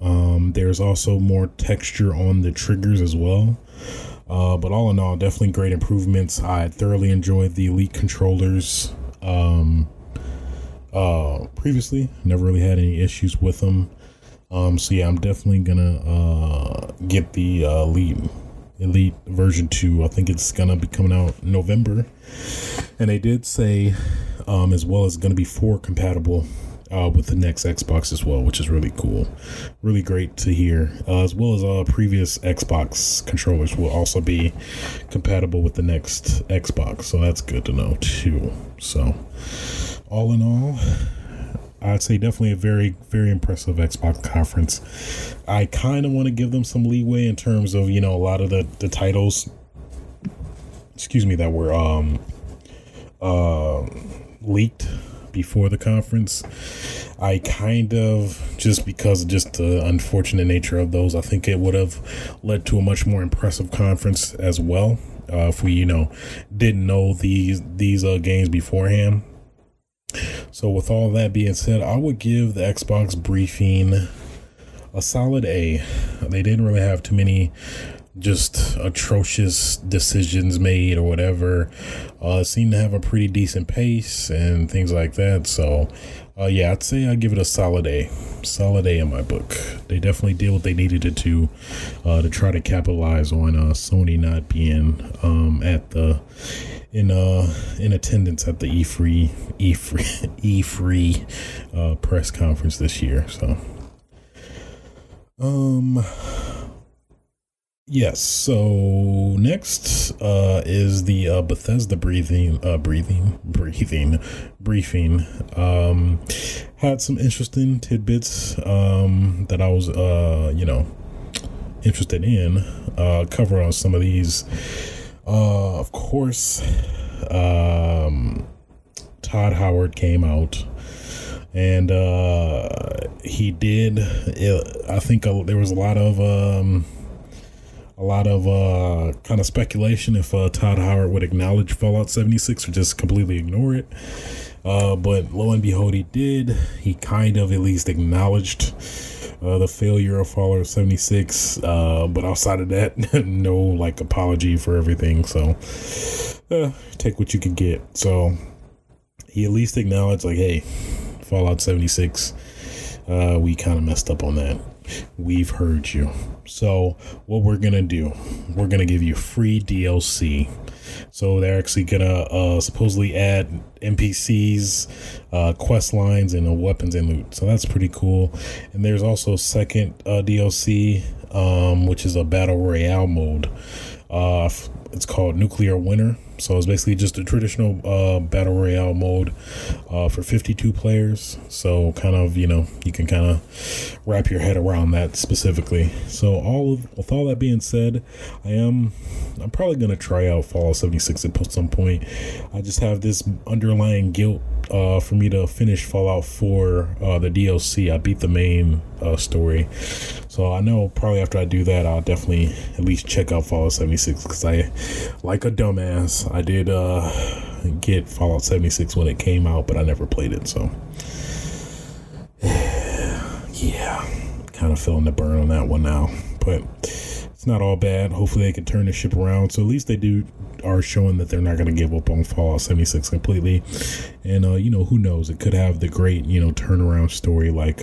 There's also more texture on the triggers as well. But all in all, definitely great improvements. I thoroughly enjoyed the Elite controllers previously. Never really had any issues with them. So yeah, I'm definitely gonna get the Elite version 2. I think it's gonna be coming out in November, and they did say as well as gonna be 4 compatible with the next Xbox as well, which is really cool, really great to hear. As well as previous Xbox controllers will also be compatible with the next Xbox, so that's good to know too. So all in all, I'd say definitely a very, very impressive Xbox conference. I kind of want to give them some leeway in terms of, a lot of the titles, that were leaked before the conference. I kind of, just because of just the unfortunate nature of those, I think it would have led to a much more impressive conference as well, if we, didn't know these games beforehand. So with all that being said, I would give the Xbox briefing a solid A. They didn't really have too many just atrocious decisions made or whatever. Seemed to have a pretty decent pace and things like that. So yeah, I'd say I'd give it a solid A. Solid A in my book. They definitely did what they needed to try to capitalize on Sony not being in attendance at the E3 press conference this year. So yes, so next is the Bethesda briefing. Had some interesting tidbits that I was interested in, cover on some of these. Of course, Todd Howard came out, and he did. I think there was a lot of kind of speculation if Todd Howard would acknowledge Fallout 76 or just completely ignore it. But lo and behold, he did. He kind of at least acknowledged the failure of Fallout 76, but outside of that, no apology for everything. So take what you can get. So he at least acknowledged hey, Fallout 76, we kind of messed up on that. We've heard you. So what we're gonna do, we're gonna give you free DLC. So they're actually gonna supposedly add NPCs, quest lines, and weapons and loot. So that's pretty cool. And there's also second DLC, which is a battle royale mode. It's called Nuclear Winter. So it's basically just a traditional battle royale mode for 52 players. So kind of, you can kind of wrap your head around that specifically. So with all that being said, I'm probably going to try out Fallout 76 at some point. I just have this underlying guilt for me to finish Fallout 4, the DLC. I beat the main story. So I know probably after I do that, I'll definitely at least check out Fallout 76, because I, like a dumbass, I did get Fallout 76 when it came out, but I never played it. So yeah, kind of feeling the burn on that one now, but it's not all bad. Hopefully they can turn the ship around. So at least they are showing that they're not going to give up on Fallout 76 completely. And who knows, it could have the great turnaround story like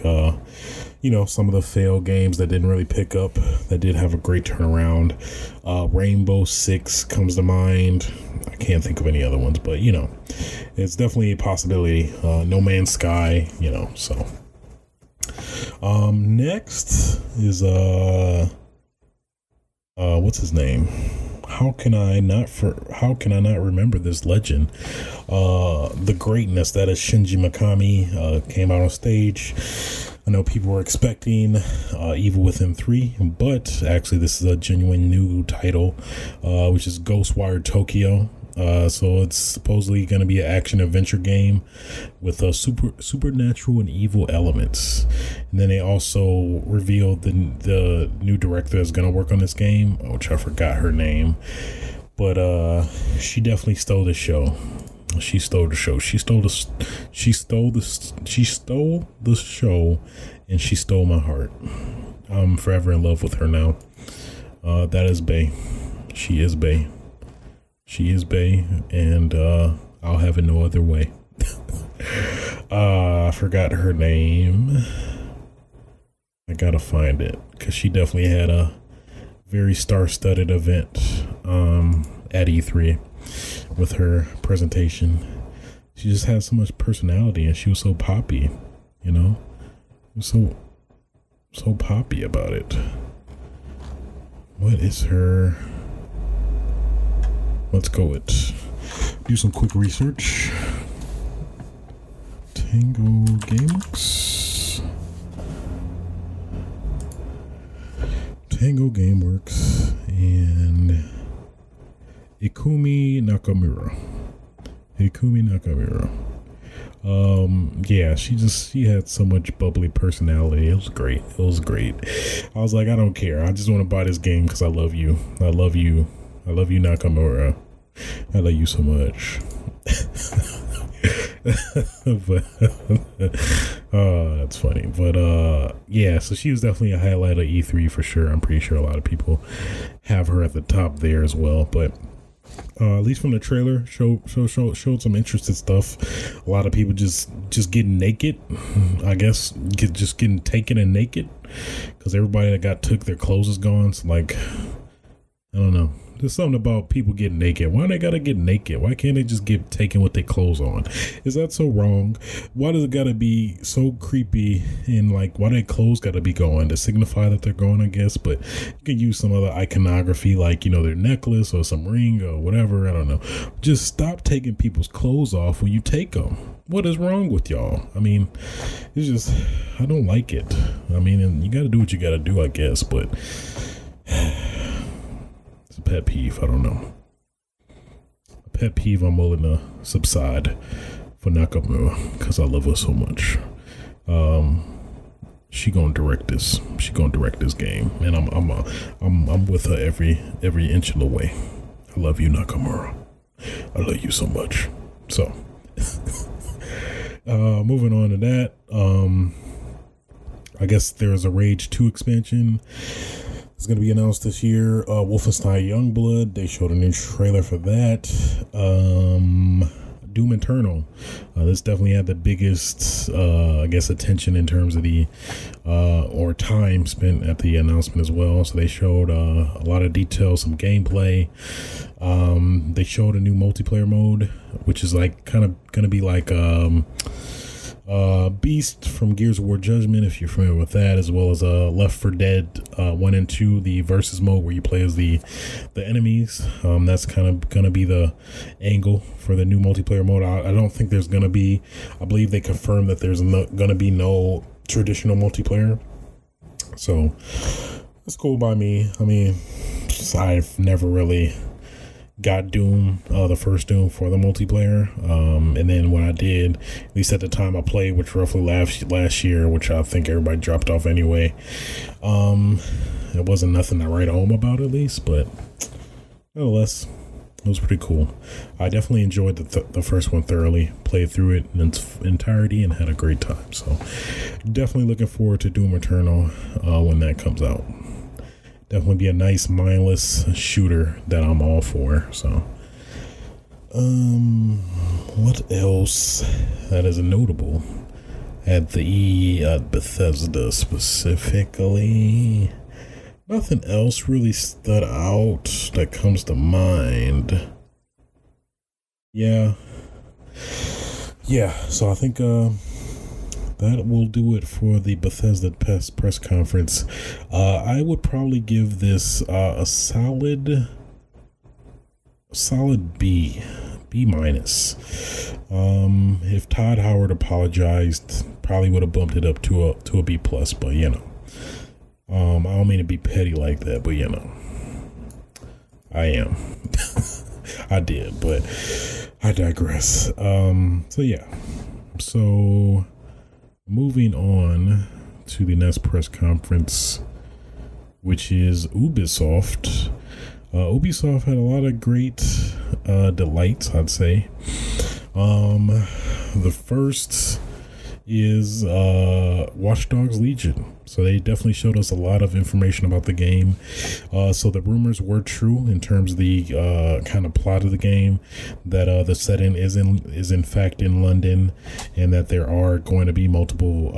some of the failed games that didn't really pick up, that did have a great turnaround. Rainbow Six comes to mind. I can't think of any other ones, but it's definitely a possibility. No Man's Sky, so next is what's his name? How can I not remember this legend? The greatness that is Shinji Mikami came out on stage. I know people were expecting Evil Within 3, but actually this is a genuine new title, which is Ghostwire Tokyo. So it's supposedly going to be an action adventure game with supernatural and evil elements. And then they also revealed the new director that's going to work on this game, which I forgot her name, but she definitely stole the show. She stole the show. She stole the show, and she stole my heart. I'm forever in love with her now. That is Bae. She is Bae. She is Bae, and I'll have it no other way. I forgot her name. I gotta find it because she definitely had a very star-studded event at E3 with her presentation. She just had so much personality and she was so poppy, you know? So poppy about it. What is her? Let's go with do some quick research. Tango GameWorks. Tango GameWorks and Ikumi Nakamura. Yeah, she had so much bubbly personality. It was great. I was like, I don't care. I just want to buy this game because I love you. Nakamura. I love you so much. But that's funny. But yeah, so she was definitely a highlight of E3 for sure. I'm pretty sure a lot of people have her at the top there as well. But at least from the trailer, showed some interesting stuff. A lot of people just getting naked. I guess just getting taken and naked because everybody that took their clothes is gone. So like, I don't know. There's something about people getting naked. Why they gotta get naked? Why can't they just get taken with their clothes on? Is that so wrong? Why does it gotta be so creepy? And like, why their clothes gotta be going to signify that they're going? I guess, but you can use some other iconography, like their necklace or some ring or whatever. I don't know. Just stop taking people's clothes off when you take them. What is wrong with y'all? I mean, it's just I don't like it. I mean, and you gotta do what you gotta do, I guess, but. A pet peeve. I don't know. A pet peeve I'm willing to subside for Nakamura because I love her so much. She gonna direct this. She gonna direct this game, and I'm with her every inch of the way. I love you, Nakamura. I love you so much. So, moving on to that. I guess there is a Rage 2 expansion. It's going to be announced this year. Wolfenstein Youngblood. They showed a new trailer for that. Doom Eternal. This definitely had the biggest, I guess, attention in terms of the, or time spent at the announcement as well. So they showed a lot of details, some gameplay. They showed a new multiplayer mode, which is like kind of going to be like, Beast from Gears of War Judgment, if you're familiar with that, as well as Left 4 Dead 1 and 2, the versus mode where you play as the enemies. That's kind of gonna be the angle for the new multiplayer mode. I don't think there's gonna be. I believe they confirmed that there's gonna be no traditional multiplayer. So that's cool by me. I mean, I've never really got Doom, the first Doom for the multiplayer. And then when I did, at least at the time I played, which roughly last year, which I think everybody dropped off anyway. It wasn't nothing to write home about at least, but nonetheless, it was pretty cool. I definitely enjoyed the first one thoroughly, played through it in its entirety and had a great time. So definitely looking forward to Doom Eternal when that comes out. Definitely be a nice mindless shooter that I'm all for. So, what else that is notable at the Bethesda specifically? Nothing else really stood out that comes to mind. Yeah. So I think that will do it for the Bethesda press conference. I would probably give this a solid B minus. If Todd Howard apologized, probably would have bumped it up to a B plus. But I don't mean to be petty like that, but I am. I did, but I digress. So moving on to the next press conference, which is Ubisoft. Ubisoft had a lot of great delights, I'd say. The first is Watch Dogs Legion. So they definitely showed us a lot of information about the game. So the rumors were true in terms of the kind of plot of the game, that the setting is in fact in London, and that there are going to be multiple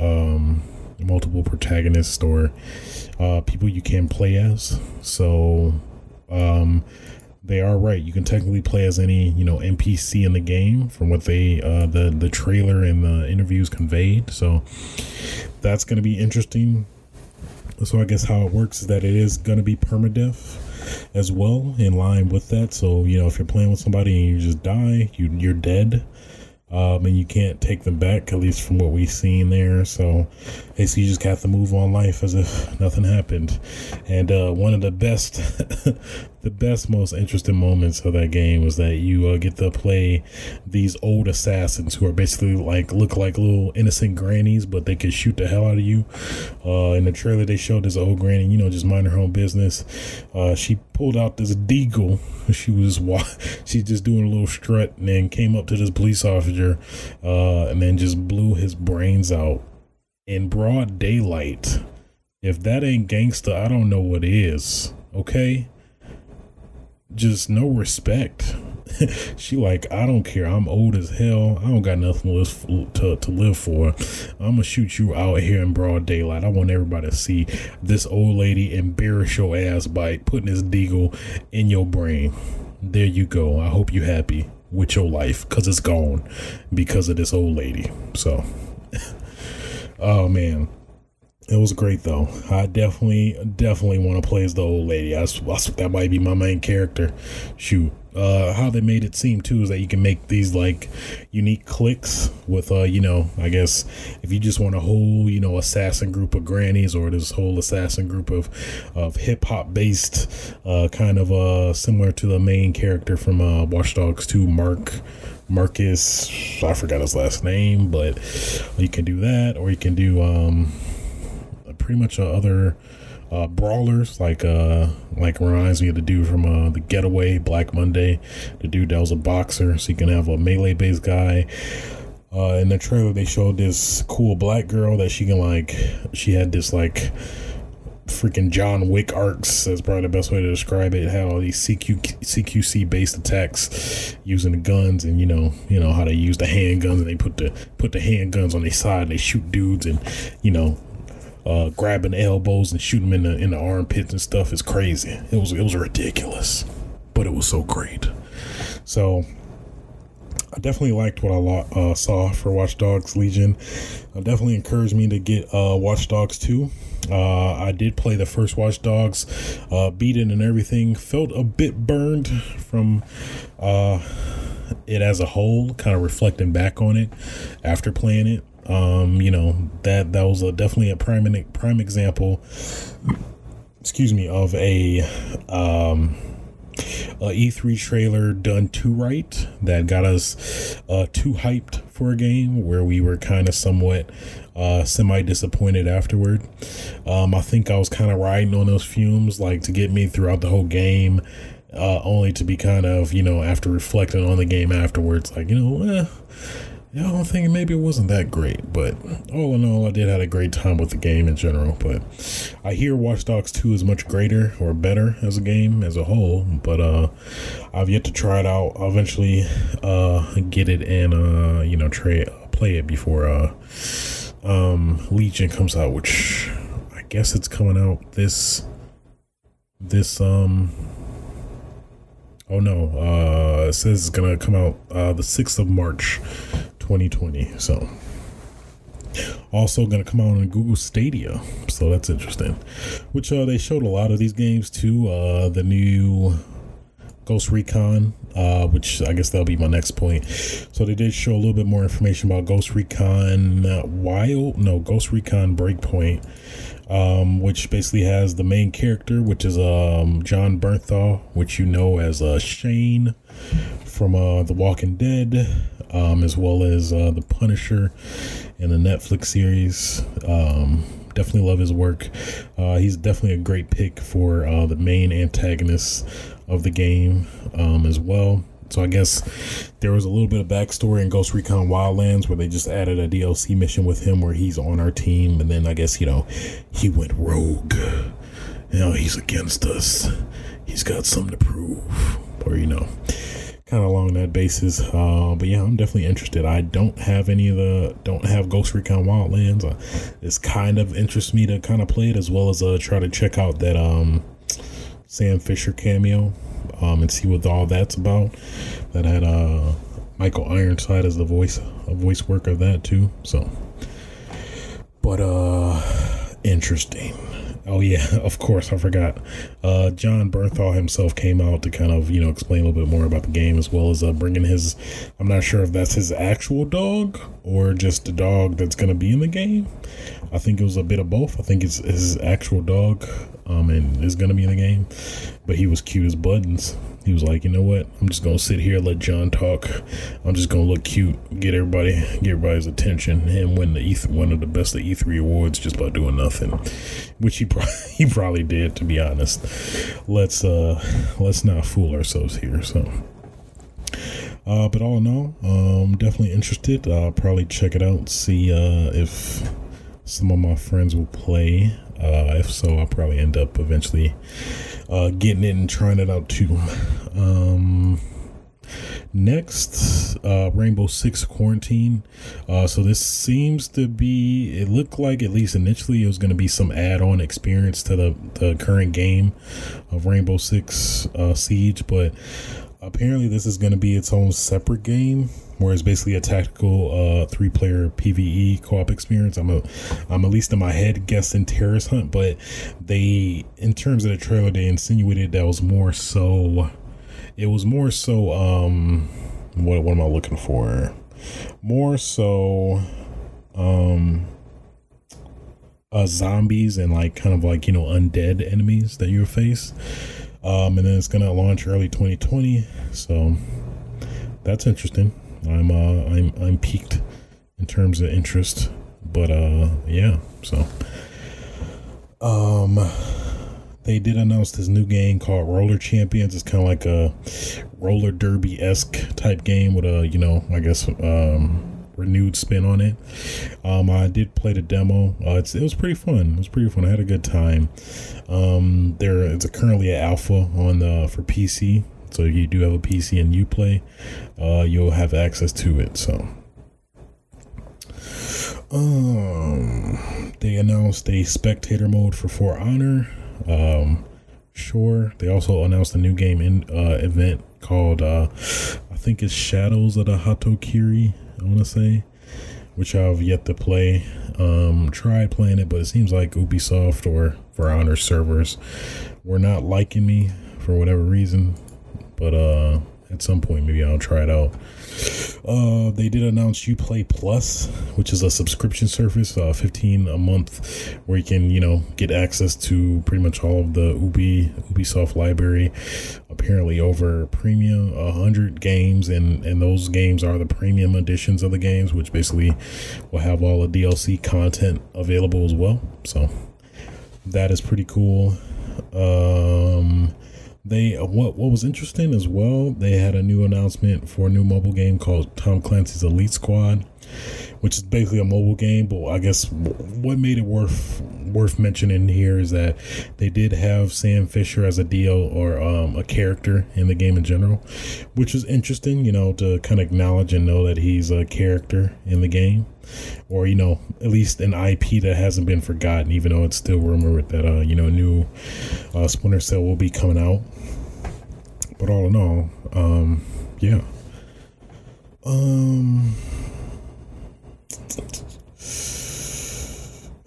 multiple protagonists or people you can play as. So they are right. You can technically play as any, NPC in the game from what they the trailer and the interviews conveyed. So that's going to be interesting. So I guess how it works is that it is going to be permadeath as well, in line with that. So, if you're playing with somebody and you just die, you're dead. And you can't take them back, at least from what we've seen there. So basically you just have to move on life as if nothing happened. And one of the best most interesting moments of that game was that you get to play these old assassins who are basically look like little innocent grannies, but they can shoot the hell out of you. In the trailer they showed this old granny, just minding her own business. She pulled out this deagle. She's just doing a little strut, and then came up to this police officer and then just blew his brains out in broad daylight. If that ain't gangsta, I don't know what is. Okay, just no respect. She I don't care, I'm old as hell, I don't got nothing to live for. I'm gonna shoot you out here in broad daylight. I want everybody to see this old lady embarrass your ass by putting this deagle in your brain. There you go. I hope you happy with your life, because it's gone because of this old lady. So oh man, it was great though. I definitely want to play as the old lady. That might be my main character. Shoot. How they made it seem too is that you can make these unique cliques with I guess if you just want a whole assassin group of grannies, or this whole assassin group of hip-hop based kind of similar to the main character from Watch Dogs 2, Marcus, I forgot his last name, but you can do that, or you can do pretty much other brawlers, reminds me of the dude from the Getaway, Black Monday, the dude that was a boxer. So you can have a melee based guy. In the trailer they showed this cool black girl that she had this freaking John Wick arcs. That's probably the best way to describe it. How these CQC based attacks using the guns, and how they use the handguns, and they put the handguns on their side and they shoot dudes, and grabbing elbows and shooting them in the armpits and stuff is crazy. It was ridiculous, but it was so great. So I definitely liked what I saw for Watch Dogs Legion. It definitely encouraged me to get Watch Dogs 2. I did play the first Watch Dogs, beat it and everything. Felt a bit burned from it as a whole, kind of reflecting back on it after playing it. That was definitely a prime example, of a E3 trailer done too right, that got us too hyped for a game where we were kind of somewhat semi disappointed afterward. I think I was kind of riding on those fumes to get me throughout the whole game, only to be kind of after reflecting on the game afterwards, I'm thinking maybe it wasn't that great. But all in all, I did have a great time with the game in general. But I hear Watch Dogs 2 is much greater or better as a game as a whole. But I've yet to try it out. I'll eventually get it and play it before Legion comes out, which I guess it's coming out this oh no, it says it's gonna come out the 6th of March 2020. So also gonna come out on Google Stadia, so that's interesting. Which they showed a lot of these games too. The new Ghost Recon, which I guess that'll be my next point. So they did show a little bit more information about Ghost Recon Ghost Recon Breakpoint, which basically has the main character, which is John Bernthal, which as Shane from The Walking Dead, as well as the Punisher in the Netflix series. Definitely love his work. He's definitely a great pick for the main antagonist of the game as well. So I guess there was a little bit of backstory in Ghost Recon Wildlands where they just added a DLC mission with him where he's on our team, and then I guess he went rogue. He's against us. He's got something to prove, or kind of along that basis. But yeah, I'm definitely interested. I don't have Ghost Recon Wildlands. It's kind of interests me to kind of play it, as well as try to check out that Sam Fisher cameo and see what all that's about. That had Michael Ironside as a voice worker of that too. So, but interesting. Oh yeah, of course, I forgot. John Bernthal himself came out to kind of, explain a little bit more about the game, as well as bringing his, I'm not sure if that's his actual dog or just the dog that's going to be in the game. I think it was a bit of both. I think it's his actual dog and is going to be in the game. But he was cute as buttons. He was like, you know what? I'm just going to sit here, let John talk. I'm just going to look cute, get everybody's attention, and win one of the best of E3 awards just by doing nothing, which he probably did, to be honest. Let's not fool ourselves here. So, but all in all, I'm definitely interested. I'll probably check it out, see if some of my friends will play. If so, I'll probably end up eventually getting it and trying it out too. Next, Rainbow Six Quarantine. So this seems to be, it looked like, at least initially, it was going to be some add-on experience to the current game of Rainbow Six Siege, but apparently this is going to be its own separate game, where it's basically a tactical 3-player PvE co-op experience. I'm at least in my head guessing Terrorist Hunt, but they, in terms of the trailer, they insinuated that was more so. It was more so. What am I looking for? More so. Zombies and kind of undead enemies that you face. And then it's gonna launch early 2020. So that's interesting. I'm piqued in terms of interest, but yeah. So they did announce this new game called Roller Champions. It's kind of like a roller derby-esque type game with a renewed spin on it. I did play the demo. It was pretty fun. I had a good time. It's currently an alpha on for PC. So if you do have a PC and you play, you'll have access to it. So, they announced a spectator mode for For Honor. Sure. They also announced a new game event called I think it's Shadows of the Hatokiri, I want to say, which I've yet to play. Tried playing it, but it seems like Ubisoft or For Honor servers were not liking me for whatever reason. But at some point, maybe I'll try it out. They did announce Uplay Plus, which is a subscription service, $15 a month, where you can, get access to pretty much all of the Ubisoft library. Apparently over premium, 100 games, and those games are the premium editions of the games, which basically will have all the DLC content available as well. So that is pretty cool. What was interesting as well, they had a new announcement for a new mobile game called Tom Clancy's Elite Squad, which is basically a mobile game. But I guess what made it worth mentioning here is that they did have Sam Fisher as a deal or a character in the game in general, which is interesting, to kind of acknowledge and know that he's a character in the game, or at least an IP that hasn't been forgotten, even though it's still rumored that a new Splinter Cell will be coming out. But all in all, yeah.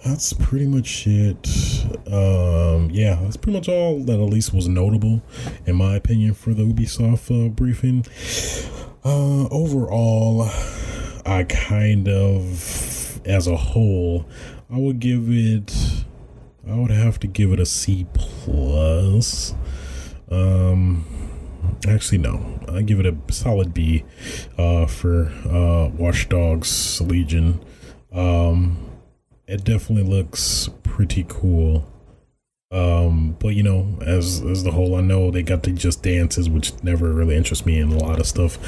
That's pretty much it. Yeah, that's pretty much all that at least was notable, in my opinion, for the Ubisoft briefing. Overall, I kind of, as a whole, I would have to give it a C plus. Actually, no, I give it a solid B for Watch Dogs Legion. It definitely looks pretty cool. But as the whole, I know they got the Just Dances, which never really interests me, and a lot of stuff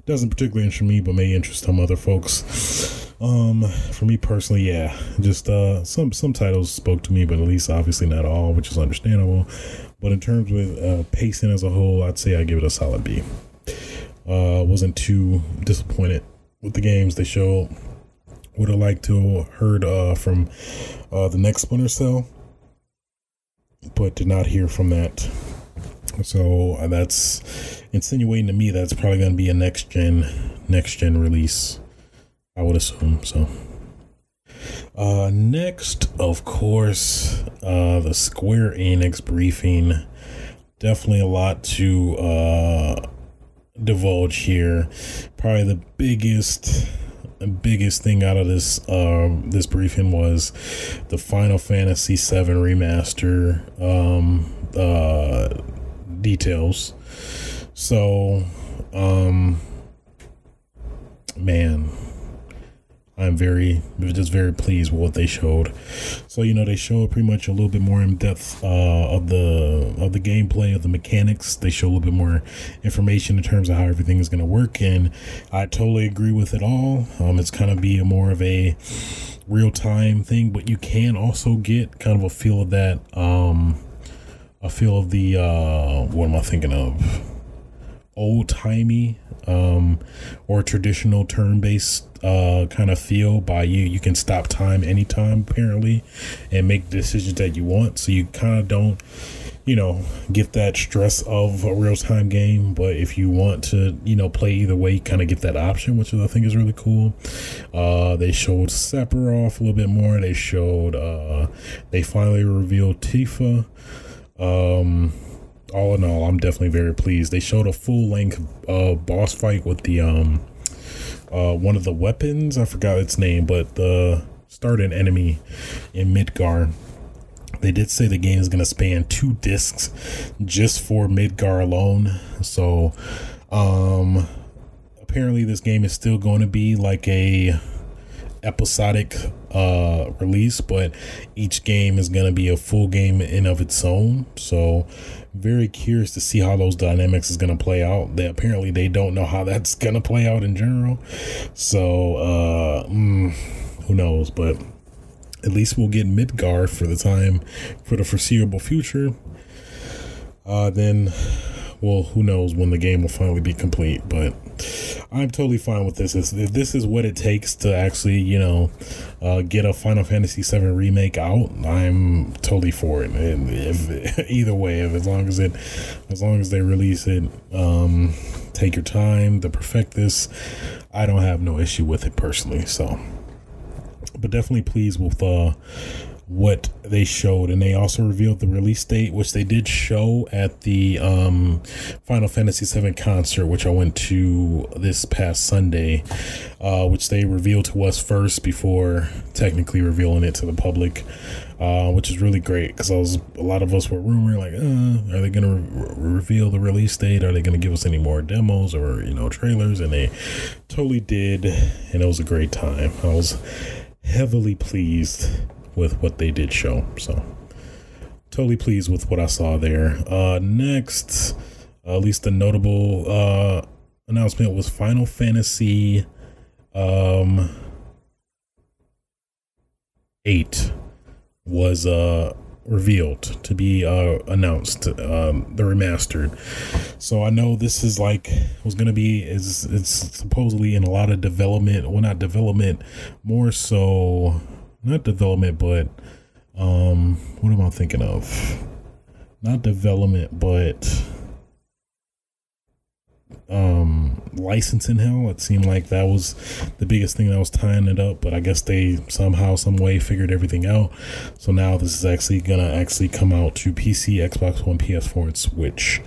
doesn't particularly interest me, but may interest some other folks. For me personally, yeah, just some titles spoke to me, but at least obviously not all, which is understandable. But in terms of pacing as a whole, I'd say I give it a solid B. Wasn't too disappointed with the games they showed. Would have liked to heard from the next Splinter Cell, but did not hear from that. So that's insinuating to me that's probably going to be a next gen release, I would assume. So next, of course, the Square Enix briefing. Definitely a lot to divulge here. Probably the biggest thing out of this this briefing was the Final Fantasy VII remaster details. So man, I'm very pleased with what they showed. So, they showed pretty much a little bit more in depth of the gameplay, of the mechanics. They show a little bit more information in terms of how everything is going to work, and I totally agree with it all. It's kind of be more of a real time thing, but you can also get kind of a feel of that, a feel of the what am I thinking of? Old timey or traditional turn-based kind of feel by you can stop time anytime apparently and make decisions that you want, so you kind of don't get that stress of a real-time game. But if you want to play either way, you kind of get that option, which I think is really cool. They showed Sephiroth a little bit more. They showed they finally revealed Tifa. All in all, I'm definitely very pleased. They showed a full-length boss fight with the one of the weapons. I forgot its name, but the starting enemy in Midgar. They did say the game is going to span 2 discs just for Midgar alone. So apparently this game is still going to be like a episodic release, but each game is going to be a full game in of its own. So very curious to see how those dynamics is going to play out. They don't know how that's going to play out in general, so who knows. But at least we'll get Midgar for the foreseeable future. Then who knows when the game will finally be complete. But I'm totally fine with this. If this is what it takes to actually, get a Final Fantasy VII remake out, I'm totally for it. And either way, as long as they release it, take your time to perfect this, I don't have no issue with it personally. So, but definitely pleased with what they showed. And they also revealed the release date, which they did show at the Final Fantasy VII concert, which I went to this past Sunday, which they revealed to us first before technically revealing it to the public, which is really great, because a lot of us were rumoring like, are they gonna reveal the release date? Are they gonna give us any more demos or trailers? And they totally did, and it was a great time. I was heavily pleased with what they did show. So totally pleased with what I saw there. Next, at least the notable announcement was Final Fantasy 8 was revealed to be announced, the remastered. So I know this is it's supposedly in a lot of development. Well, not development, more so not development, but what am I thinking of? Not development, but licensing hell. It seemed like that was the biggest thing that was tying it up, but I guess they somehow, some way figured everything out. So now this is actually gonna come out to PC, Xbox One, PS4, and Switch.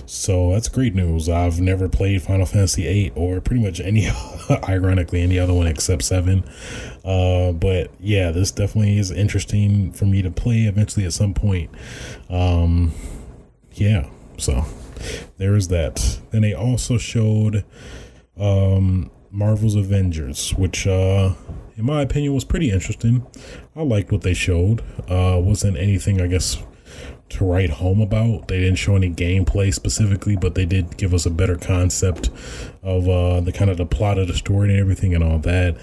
So that's great news. I've never played Final Fantasy 8 or pretty much any ironically any other one except 7. But yeah, this definitely is interesting for me to play eventually at some point. Yeah, so there is that. Then they also showed Marvel's Avengers, which in my opinion was pretty interesting. I liked what they showed. Wasn't anything, I guess, to write home about. They didn't show any gameplay specifically, but they did give us a better concept of the kind of the plot of the story and everything and all that.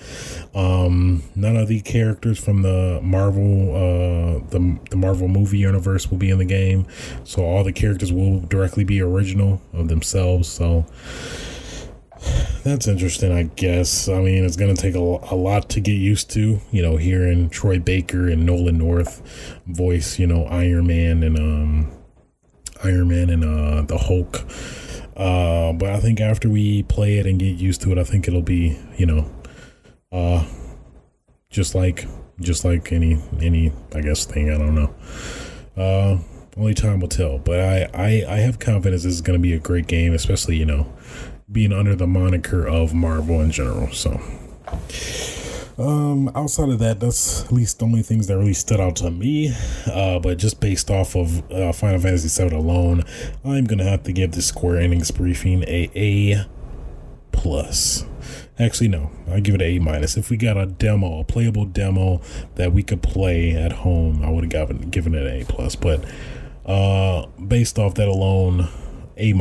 None of the characters from the Marvel the Marvel movie universe will be in the game, so all the characters will directly be original of themselves. So that's interesting, I guess. I mean, it's going to take a lot to get used to, hearing Troy Baker and Nolan North voice, Iron Man and the Hulk. But I think after we play it and get used to it, I think it'll be, just like any, I guess, thing. I don't know. Only time will tell, but I have confidence this is going to be a great game, especially, being under the moniker of Marvel in general. So, outside of that, that's at least the only things that really stood out to me. But just based off of Final Fantasy VII alone, I'm going to have to give the Square Enix briefing A+. Actually, no, I give it an A-. If we got a playable demo that we could play at home, I would have given it an A+. But based off that alone, A-.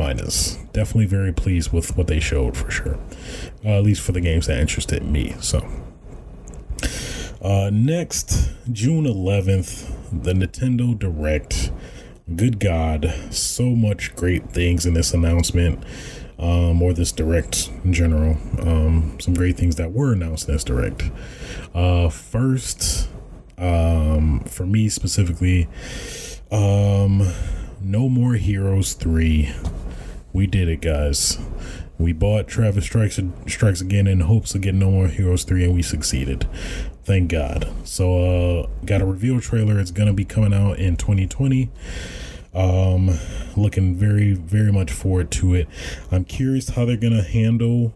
Definitely very pleased with what they showed, for sure. At least for the games that interested me. So next, June 11th, the Nintendo Direct. Good God, so much great things in this announcement. Or this Direct in general. Some great things that were announced in this Direct. First, for me specifically, No More Heroes 3. We did it, guys. We bought Travis Strikes Again in hopes of getting No More Heroes 3, and we succeeded. Thank God. So, got a reveal trailer. It's gonna be coming out in 2020. Looking very, very much forward to it. I'm curious how they're gonna handle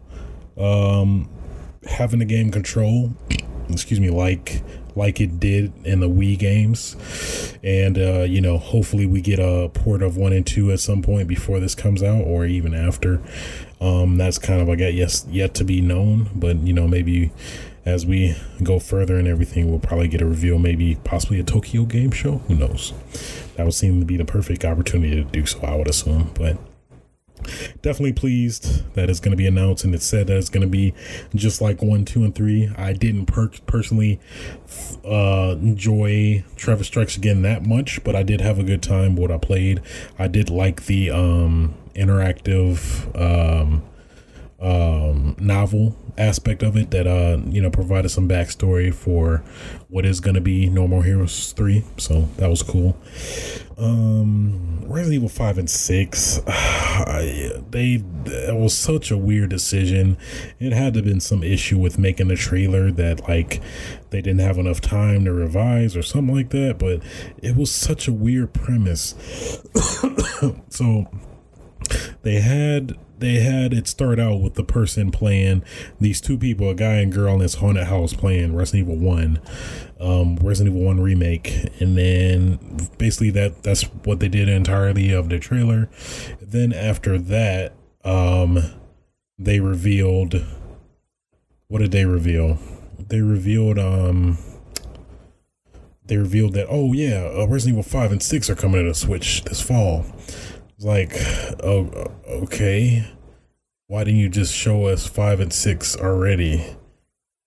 having the game control, like it did in the Wii games. And hopefully we get a port of 1 and 2 at some point before this comes out, or even after. That's kind of, I guess, yet to be known, but maybe as we go further and everything, we'll probably get a reveal, maybe possibly a Tokyo Game Show. Who knows? That would seem to be the perfect opportunity to do so, I would assume. But definitely pleased that it's going to be announced, and it said that it's going to be just like 1, 2, and 3. I didn't personally enjoy Travis Strikes Again that much, but I did have a good time with what I played. I did like the interactive novel aspect of it that provided some backstory for what is going to be No More Heroes 3, so that was cool. Resident Evil 5 and 6, that was such a weird decision. It had to have been some issue with making the trailer that they didn't have enough time to revise or something like that, but it was such a weird premise. So they had it start out with the person playing these two people, a guy and girl in this haunted house, playing Resident Evil 1, Resident Evil 1 remake, and then basically that's what they did entirely of the trailer. Then after that, they revealed, what did they reveal? They revealed that, oh yeah, Resident Evil 5 and 6 are coming to the Switch this fall. Like, oh, okay, why didn't you just show us 5 and 6 already?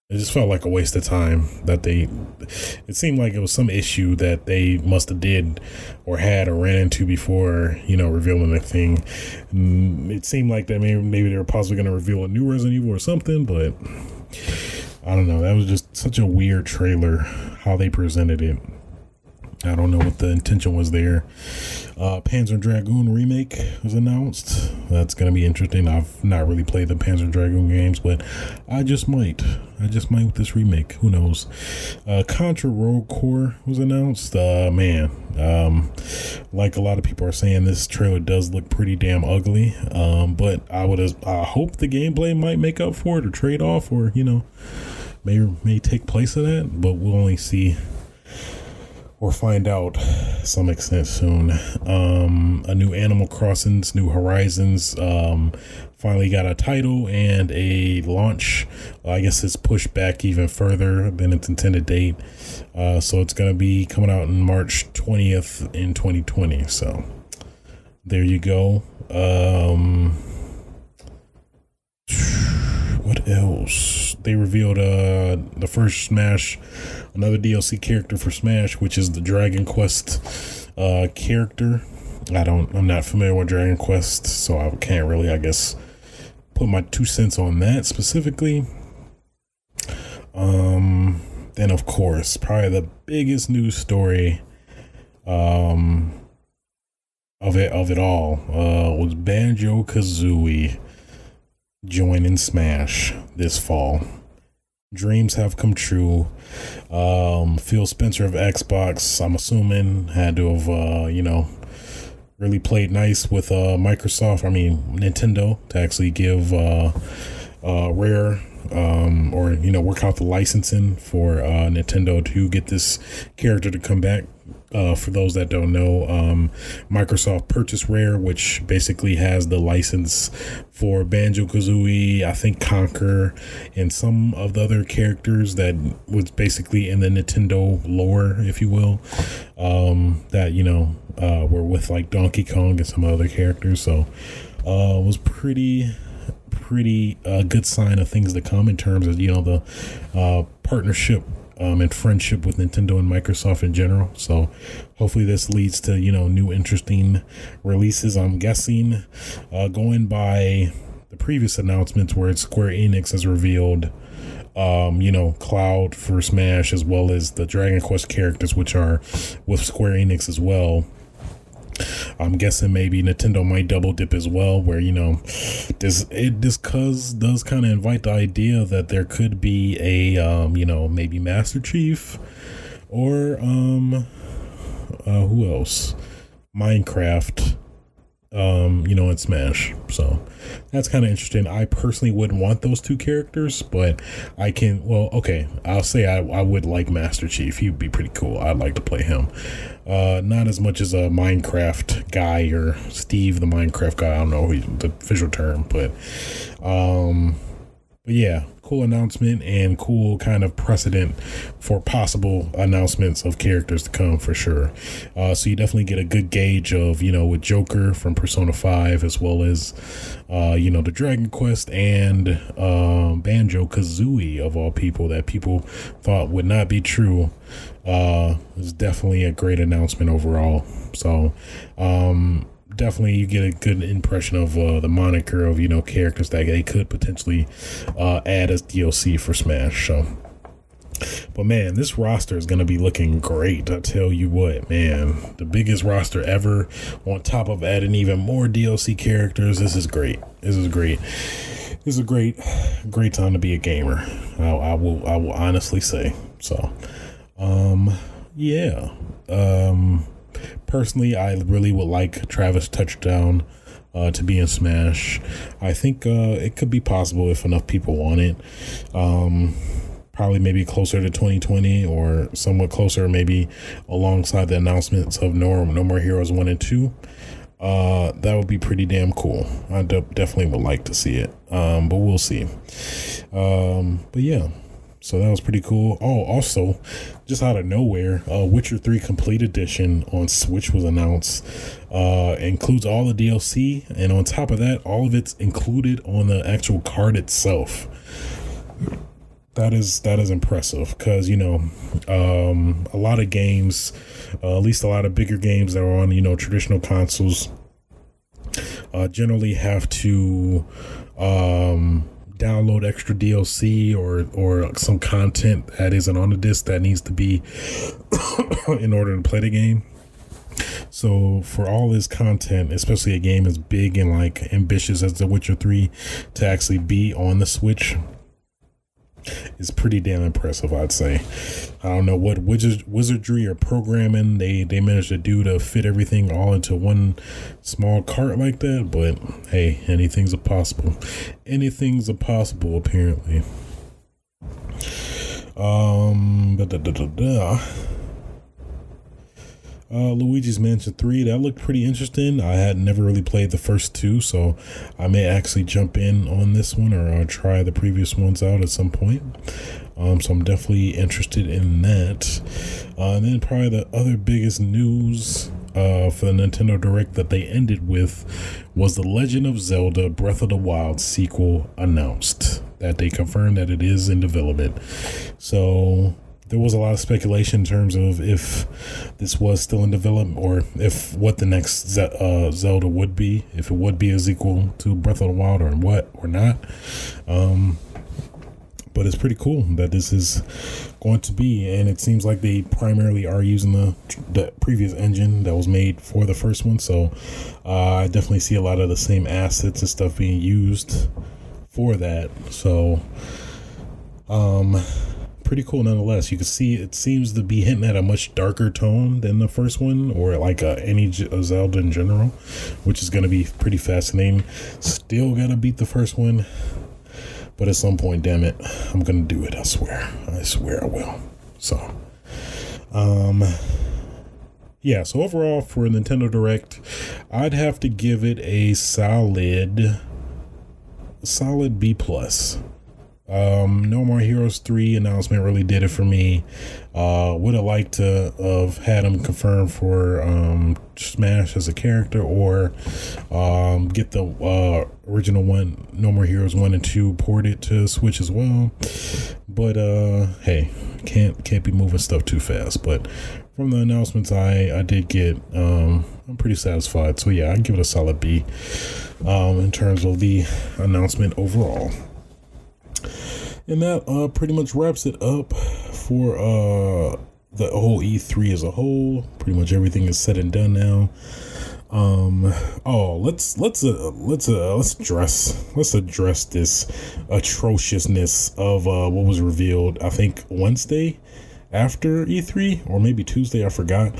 It just felt like a waste of time. It seemed like it was some issue that they must have did or had or ran into before, revealing the thing. It seemed like that maybe they were possibly going to reveal a new Resident Evil or something, but I don't know. That was just such a weird trailer, how they presented it. I don't know what the intention was there. Panzer Dragoon remake was announced. That's going to be interesting. I've not really played the Panzer Dragoon games, but I just might with this remake. Who knows? Contra Rogue Core was announced. Like a lot of people are saying, this trailer does look pretty damn ugly. But I hope the gameplay might make up for it or trade off, or may take place of that. But we'll only see or find out to some extent soon. A new Animal Crossing's New Horizons finally got a title and a launch. I guess it's pushed back even further than its intended date. So it's going to be coming out in March 20th in 2020. So there you go. What else? They revealed the first Smash, another DLC character for Smash, which is the Dragon Quest character. I'm not familiar with Dragon Quest, so I can't really, I guess, put my 2 cents on that specifically. Then of course, probably the biggest news story of it all was Banjo-Kazooie joining Smash this fall. Dreams have come true. Phil Spencer of Xbox, I'm assuming, had to have really played nice with Nintendo to actually give Rare work out the licensing for Nintendo to get this character to come back. For those that don't know, Microsoft purchased Rare, which basically has the license for Banjo-Kazooie, I think Conker, and some of the other characters that was basically in the Nintendo lore, if you will, that were with like Donkey Kong and some other characters. So it was pretty good sign of things to come in terms of the partnership and friendship with Nintendo and Microsoft in general. So hopefully this leads to new interesting releases. I'm guessing going by the previous announcements where Square Enix has revealed Cloud for Smash, as well as the Dragon Quest characters, which are with Square Enix as well. I'm guessing maybe Nintendo might double dip as well, where this does kind of invite the idea that there could be a maybe Master Chief or who else, Minecraft in Smash. So that's kind of interesting. I personally wouldn't want those two characters, but I'll say I would like Master Chief. He'd be pretty cool. I'd like to play him. Not as much as a Minecraft guy or Steve the Minecraft guy. I don't know the official term, but yeah, cool announcement and cool kind of precedent for possible announcements of characters to come for sure. So you definitely get a good gauge of, with Joker from Persona 5, as well as, the Dragon Quest and Banjo-Kazooie, of all people, that people thought would not be true. It's definitely a great announcement overall. So, definitely you get a good impression of the moniker of characters that they could potentially add as DLC for Smash. So, but man, this roster is going to be looking great. I tell you what, man, the biggest roster ever, on top of adding even more DLC characters. This is great. This is a great time to be a gamer. I will honestly say so. Yeah. Personally, I really would like Travis Touchdown to be in Smash. I think it could be possible if enough people want it. Probably maybe closer to 2020 or somewhat closer, maybe alongside the announcements of No More Heroes 1 and 2. That would be pretty damn cool. I definitely would like to see it, but we'll see. But yeah. So that was pretty cool. Oh, also, just out of nowhere, Witcher 3 Complete Edition on Switch was announced. Includes all the DLC, and on top of that, all of it's included on the actual card itself. That is impressive, because a lot of games, at least a lot of bigger games that are on traditional consoles, generally have to download extra DLC or some content that isn't on the disc that needs to be in order to play the game. So for all this content, especially a game as big and like ambitious as The Witcher 3 to actually be on the Switch is pretty damn impressive, I'd say. I don't know what wizardry or programming they managed to do to fit everything all into one small cart like that, but hey, anything's possible. Anything's possible, apparently. Luigi's Mansion 3, that looked pretty interesting. I had never really played the first two, so I may actually jump in on this one or try the previous ones out at some point. So I'm definitely interested in that. And then probably the other biggest news for the Nintendo Direct that they ended with was The Legend of Zelda Breath of the Wild sequel announced. That they confirmed that it is in development. So there was a lot of speculation in terms of if this was still in development or if what the next Zelda would be, if it would be as equal to Breath of the Wild or what or not. But it's pretty cool that this is going to be, and it seems like they primarily are using the previous engine that was made for the first one. So I definitely see a lot of the same assets and stuff being used for that. So pretty cool nonetheless. You can see it seems to be hitting at a much darker tone than the first one, or like any Zelda in general, which is going to be pretty fascinating. Still got to beat the first one. But at some point, damn it, I'm going to do it. I swear I will. So, yeah, so overall for Nintendo Direct, I'd have to give it a solid B+. No More Heroes 3 announcement really did it for me. Would have liked to have had him confirmed for Smash as a character, or get the original one, No More Heroes 1 and 2 ported to Switch as well. But hey, can't be moving stuff too fast. But from the announcements I did get, I'm pretty satisfied. So yeah, I'd give it a solid B in terms of the announcement overall. And that pretty much wraps it up for the whole E3 as a whole. Pretty much everything is said and done now. Let's address this atrociousness of what was revealed, I think Wednesday after E3, or maybe Tuesday, I forgot.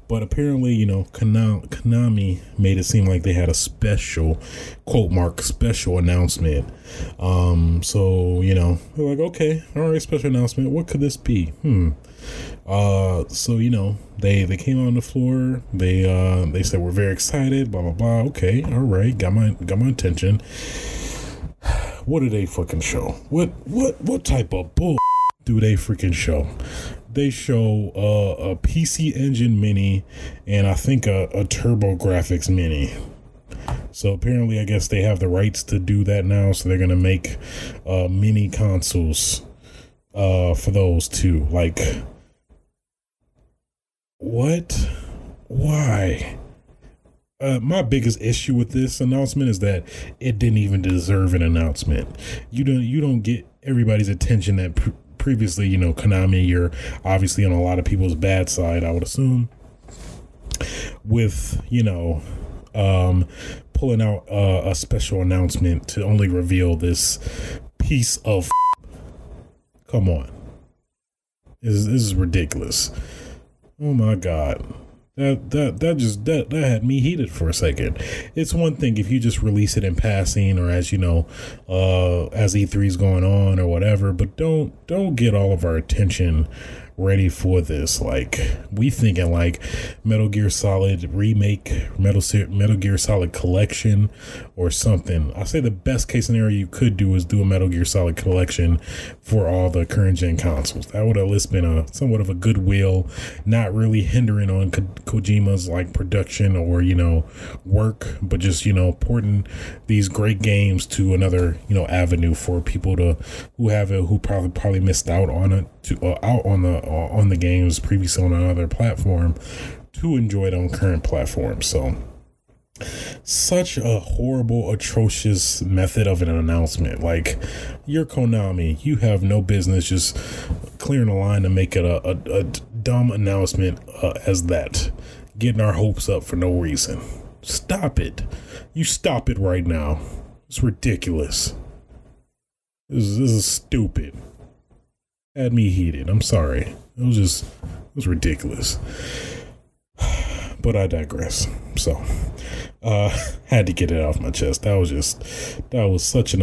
But apparently, Konami made it seem like they had a special, quote mark, special announcement. So, they're like, okay, all right, special announcement. What could this be? So, they came on the floor. They said, we're very excited, blah, blah, blah. Okay, all right, got my attention. What did they fucking show? What type of bull do they freaking show? They show a PC Engine Mini and I think a Turbo Graphics Mini. So apparently, I guess they have the rights to do that now. So they're gonna make mini consoles for those two. Like, what? Why? My biggest issue with this announcement is that it didn't even deserve an announcement. You don't get everybody's attention that previously, Konami, you're obviously on a lot of people's bad side, I would assume, with, pulling out a special announcement to only reveal this piece of come on. This is ridiculous. Oh my God. That had me heated for a second. It's one thing if you just release it in passing, or as as E3 is going on or whatever, but don't get all of our attention ready for this. Like, we thinking like Metal Gear Solid remake, Metal Gear Solid collection or something. I say the best case scenario you could do is do a Metal Gear Solid collection for all the current gen consoles. That would at least been somewhat of a goodwill, not really hindering on Kojima's like production or work, but just porting these great games to another avenue for people who probably missed out on it, on the games previously on another platform, to enjoy it on current platforms. So such a horrible, atrocious method of an announcement. Like, you're Konami, you have no business just clearing the line to make it a dumb announcement as that, getting our hopes up for no reason. Stop it. You stop it right now. It's ridiculous. This is stupid. Had me heated. I'm sorry. It was ridiculous. But I digress. So, had to get it off my chest. That was such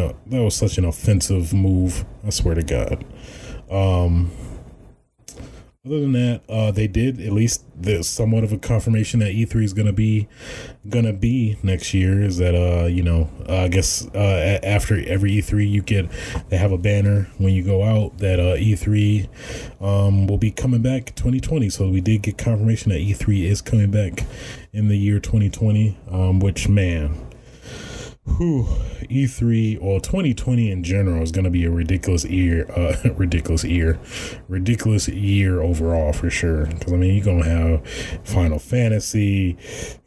an offensive move. I swear to God. Other than that, they did, at least there's somewhat of a confirmation that E3 is gonna be next year. Is that I guess after every E3 they have a banner when you go out that E3 will be coming back 2020. So we did get confirmation that E3 is coming back in the year 2020. Which, man, Whew, E3 or 2020 in general is going to be a ridiculous year, ridiculous year overall for sure. Because I mean, you're going to have Final Fantasy.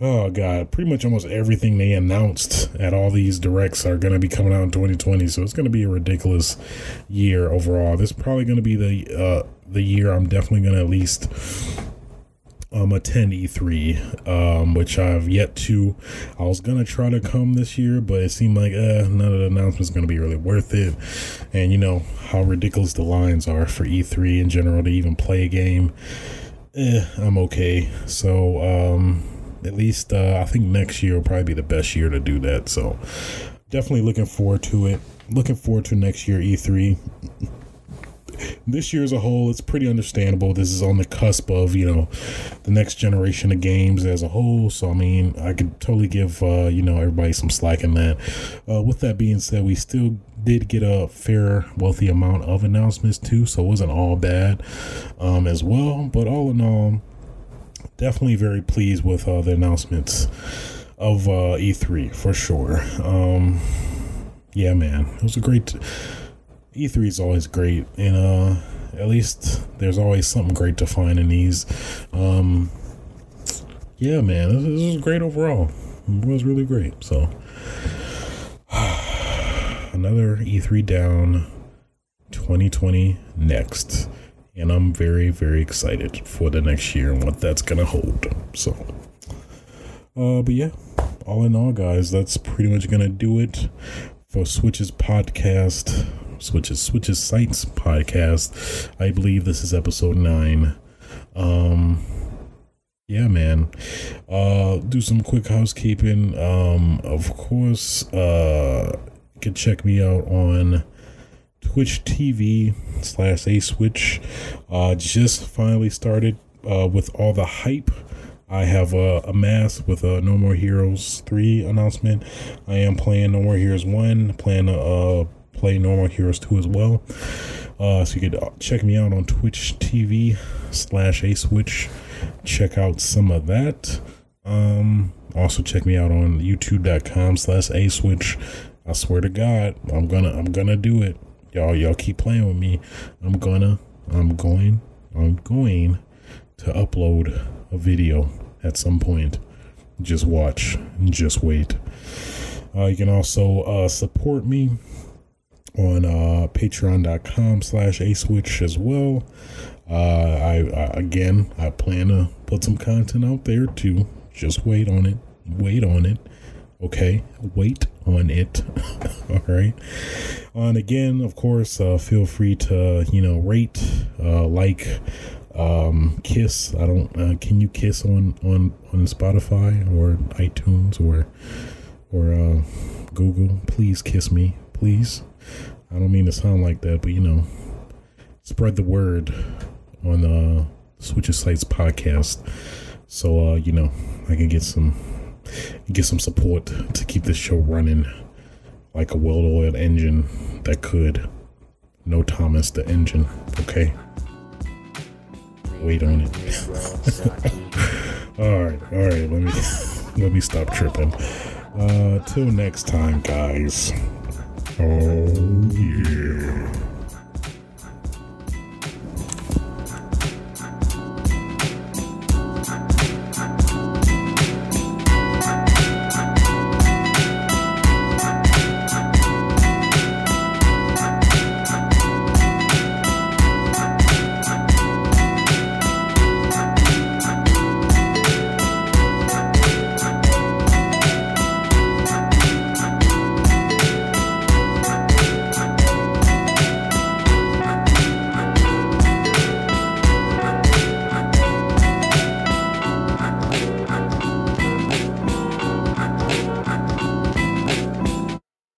Oh God, pretty much almost everything they announced at all these directs are going to be coming out in 2020. So it's going to be a ridiculous year overall. This is probably going to be the year I'm definitely going to at least attend E3, which I've yet to. I was gonna try to come this year, but it seemed like none of the announcements gonna be really worth it. And you know how ridiculous the lines are for E3 in general to even play a game. I'm okay. So at least I think next year will probably be the best year to do that. So definitely looking forward to it. Looking forward to next year E3. This year as a whole, it's pretty understandable. This is on the cusp of, you know, the next generation of games as a whole. So, I mean, I could totally give, you know, everybody some slack in that. With that being said, we still did get a fair, wealthy amount of announcements too. So it wasn't all bad as well. But all in all, definitely very pleased with the announcements of E3 for sure. Yeah, man, it was a great... E3 is always great, and at least there's always something great to find in these. Yeah, man, this was great overall. It was really great. So another E3 down, 2020 next, and I'm very, very excited for the next year and what that's gonna hold. So, but yeah, all in all, guys, that's pretty much gonna do it for Switch's podcast. Switches Sites podcast. I believe this is episode 9. Yeah, man. Do some quick housekeeping. Of course, you can check me out on Twitch TV/aswitch. Just finally started with all the hype I have amassed with No More Heroes 3 announcement. I am playing No More Heroes 1, plan to play No More Heroes 2 as well. So you could check me out on Twitch TV/aswitch. Check out some of that. Also check me out on youtube.com/aswitch. I swear to God, I'm gonna do it. Y'all keep playing with me. I'm going to upload a video at some point. Just watch and just wait. You can also support me on patreon.com/aswitch as well. I plan to put some content out there too. Just wait on it. Okay, wait on it. All right. And again, of course, feel free to rate, like, kiss. I don't. Can you kiss on Spotify or iTunes or Google? Please kiss me, please. I don't mean to sound like that, but spread the word on the Switches Sites podcast, so I can get some support to keep this show running like a well-oiled engine that could. No Thomas the engine. Okay, wait on it. all right. Let me stop tripping. Till next time, guys. Oh yeah.